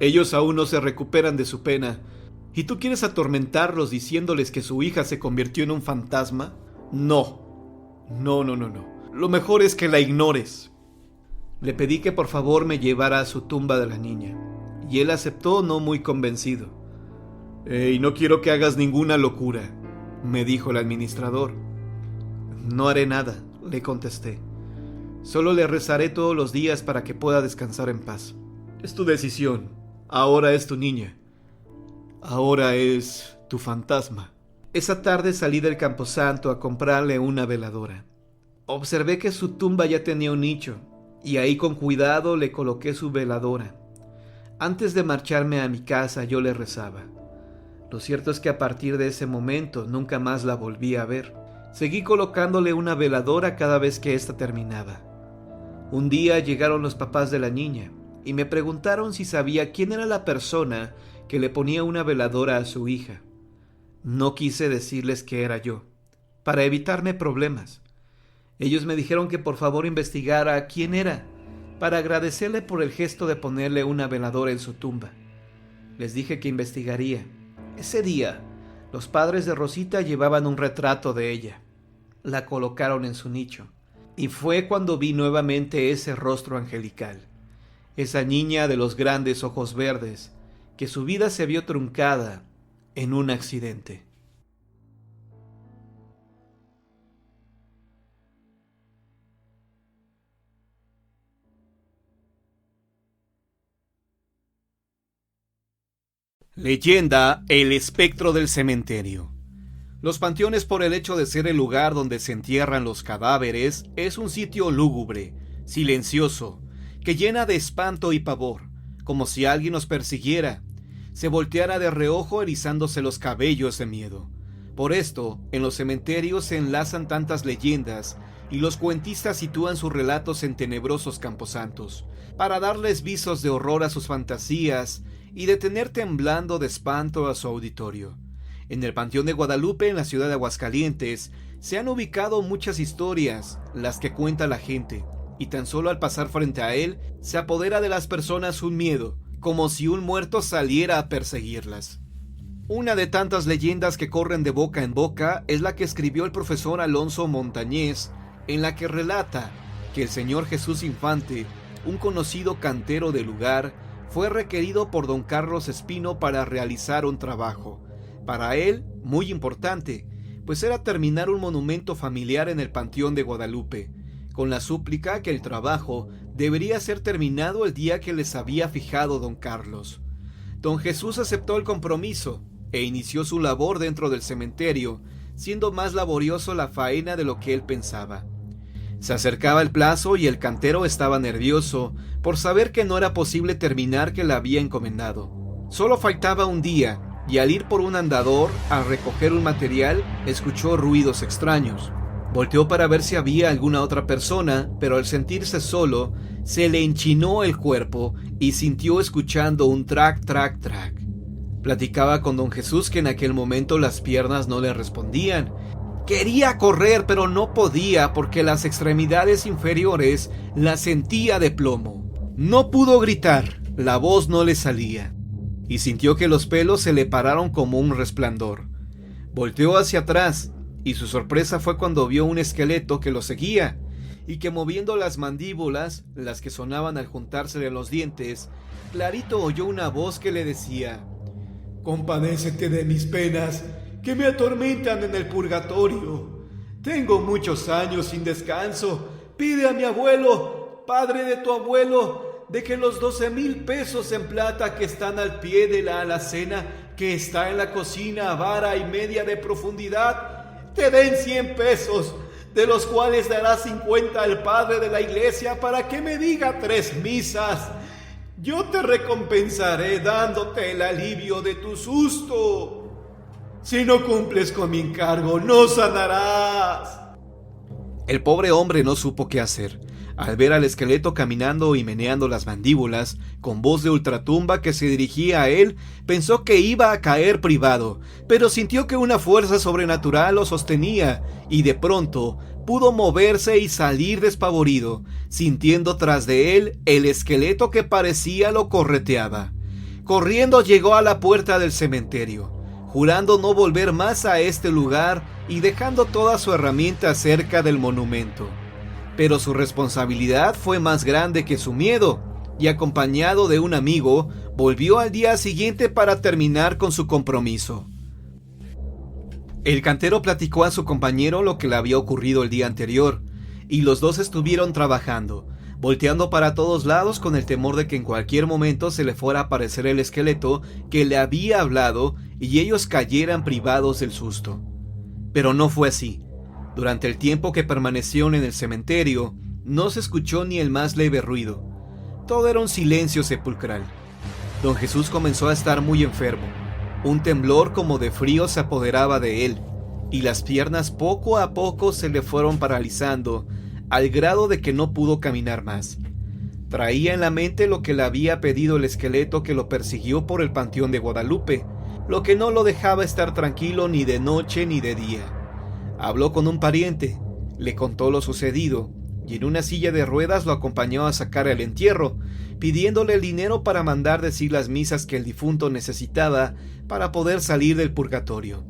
Ellos aún no se recuperan de su pena, ¿y tú quieres atormentarlos diciéndoles que su hija se convirtió en un fantasma? No. Lo mejor es que la ignores. Le pedí que por favor me llevara a su tumba de la niña, y él aceptó no muy convencido. No quiero que hagas ninguna locura, me dijo el administrador. No haré nada, le contesté. Solo le rezaré todos los días para que pueda descansar en paz. Es tu decisión. Ahora es tu niña. Ahora es tu fantasma. Esa tarde salí del camposanto a comprarle una veladora. Observé que su tumba ya tenía un nicho, y ahí con cuidado le coloqué su veladora. Antes de marcharme a mi casa yo le rezaba. Lo cierto es que a partir de ese momento nunca más la volví a ver. Seguí colocándole una veladora cada vez que ésta terminaba. Un día llegaron los papás de la niña y me preguntaron si sabía quién era la persona que le ponía una veladora a su hija. No quise decirles que era yo, para evitarme problemas. Ellos me dijeron que por favor investigara quién era, para agradecerle por el gesto de ponerle una veladora en su tumba. Les dije que investigaría. Ese día, los padres de Rosita llevaban un retrato de ella. La colocaron en su nicho, y fue cuando vi nuevamente ese rostro angelical, esa niña de los grandes ojos verdes, que su vida se vio truncada en un accidente. Leyenda: el espectro del cementerio. Los panteones, por el hecho de ser el lugar donde se entierran los cadáveres, es un sitio lúgubre, silencioso, que llena de espanto y pavor, como si alguien nos persiguiera, se volteara de reojo erizándose los cabellos de miedo. Por esto, en los cementerios se enlazan tantas leyendas y los cuentistas sitúan sus relatos en tenebrosos camposantos, para darles visos de horror a sus fantasías y de tener temblando de espanto a su auditorio. En el Panteón de Guadalupe, en la ciudad de Aguascalientes, se han ubicado muchas historias, las que cuenta la gente, y tan solo al pasar frente a él, se apodera de las personas un miedo, como si un muerto saliera a perseguirlas. Una de tantas leyendas que corren de boca en boca es la que escribió el profesor Alonso Montañez, en la que relata que el señor Jesús Infante, un conocido cantero del lugar, fue requerido por don Carlos Espino para realizar un trabajo, para él muy importante, pues era terminar un monumento familiar en el Panteón de Guadalupe, con la súplica que el trabajo debería ser terminado el día que les había fijado don Carlos. Don Jesús aceptó el compromiso e inició su labor dentro del cementerio, siendo más laborioso la faena de lo que él pensaba. Se acercaba el plazo y el cantero estaba nervioso por saber que no era posible terminar que le había encomendado. Solo faltaba un día, y al ir por un andador a recoger un material, escuchó ruidos extraños. Volteó para ver si había alguna otra persona, pero al sentirse solo, se le enchinó el cuerpo y sintió escuchando un trac, trac, trac. Platicaba con don Jesús que en aquel momento las piernas no le respondían. Quería correr, pero no podía porque las extremidades inferiores las sentía de plomo. No pudo gritar, la voz no le salía, y sintió que los pelos se le pararon como un resplandor. Volteó hacia atrás, y su sorpresa fue cuando vio un esqueleto que lo seguía, y que moviendo las mandíbulas, las que sonaban al juntársele los dientes, clarito oyó una voz que le decía: «Compadécete de mis penas, que me atormentan en el purgatorio. Tengo muchos años sin descanso. Pide a mi abuelo, padre de tu abuelo, de que los 12,000 pesos en plata que están al pie de la alacena que está en la cocina a vara y media de profundidad, te den 100 pesos, de los cuales dará 50 al padre de la iglesia para que me diga 3 misas. Yo te recompensaré dándote el alivio de tu susto. Si no cumples con mi encargo, no sanarás». El pobre hombre no supo qué hacer. Al ver al esqueleto caminando y meneando las mandíbulas, con voz de ultratumba que se dirigía a él, pensó que iba a caer privado, pero sintió que una fuerza sobrenatural lo sostenía, y de pronto pudo moverse y salir despavorido, sintiendo tras de él el esqueleto que parecía lo correteaba. Corriendo llegó a la puerta del cementerio, jurando no volver más a este lugar y dejando toda su herramienta cerca del monumento. Pero su responsabilidad fue más grande que su miedo, y acompañado de un amigo, volvió al día siguiente para terminar con su compromiso. El cantero platicó a su compañero lo que le había ocurrido el día anterior, y los dos estuvieron trabajando, volteando para todos lados con el temor de que en cualquier momento se le fuera a aparecer el esqueleto que le había hablado y ellos cayeran privados del susto. Pero no fue así. Durante el tiempo que permanecieron en el cementerio, no se escuchó ni el más leve ruido. Todo era un silencio sepulcral. Don Jesús comenzó a estar muy enfermo. Un temblor como de frío se apoderaba de él, y las piernas poco a poco se le fueron paralizando, al grado de que no pudo caminar más. Traía en la mente lo que le había pedido el esqueleto que lo persiguió por el Panteón de Guadalupe, lo que no lo dejaba estar tranquilo ni de noche ni de día. Habló con un pariente, le contó lo sucedido, y en una silla de ruedas lo acompañó a sacar el entierro, pidiéndole el dinero para mandar decir las misas que el difunto necesitaba para poder salir del purgatorio.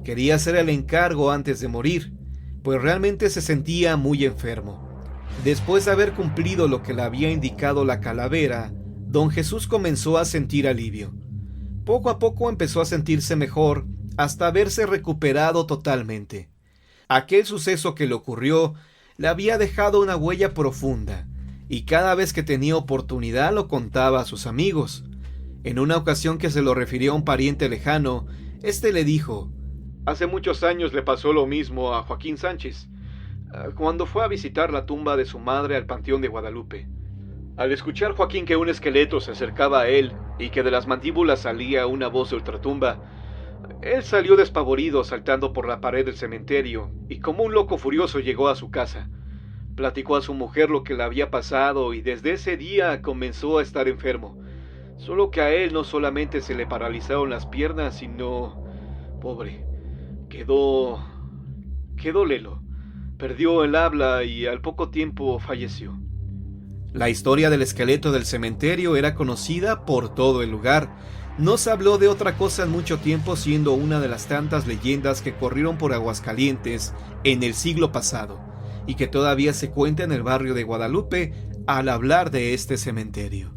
Quería hacer el encargo antes de morir, pues realmente se sentía muy enfermo. Después de haber cumplido lo que le había indicado la calavera, don Jesús comenzó a sentir alivio. Poco a poco empezó a sentirse mejor, hasta haberse recuperado totalmente. Aquel suceso que le ocurrió le había dejado una huella profunda, y cada vez que tenía oportunidad lo contaba a sus amigos. En una ocasión que se lo refirió a un pariente lejano, este le dijo: Hace muchos años le pasó lo mismo a Joaquín Sánchez, cuando fue a visitar la tumba de su madre al Panteón de Guadalupe. Al escuchar Joaquín que un esqueleto se acercaba a él y que de las mandíbulas salía una voz de ultratumba, él salió despavorido saltando por la pared del cementerio y como un loco furioso llegó a su casa. Platicó a su mujer lo que le había pasado y desde ese día comenzó a estar enfermo. Solo que a él no solamente se le paralizaron las piernas, sino... pobre, quedó lelo. Perdió el habla y al poco tiempo falleció. La historia del esqueleto del cementerio era conocida por todo el lugar. No se habló de otra cosa en mucho tiempo, siendo una de las tantas leyendas que corrieron por Aguascalientes en el siglo pasado, y que todavía se cuenta en el barrio de Guadalupe al hablar de este cementerio.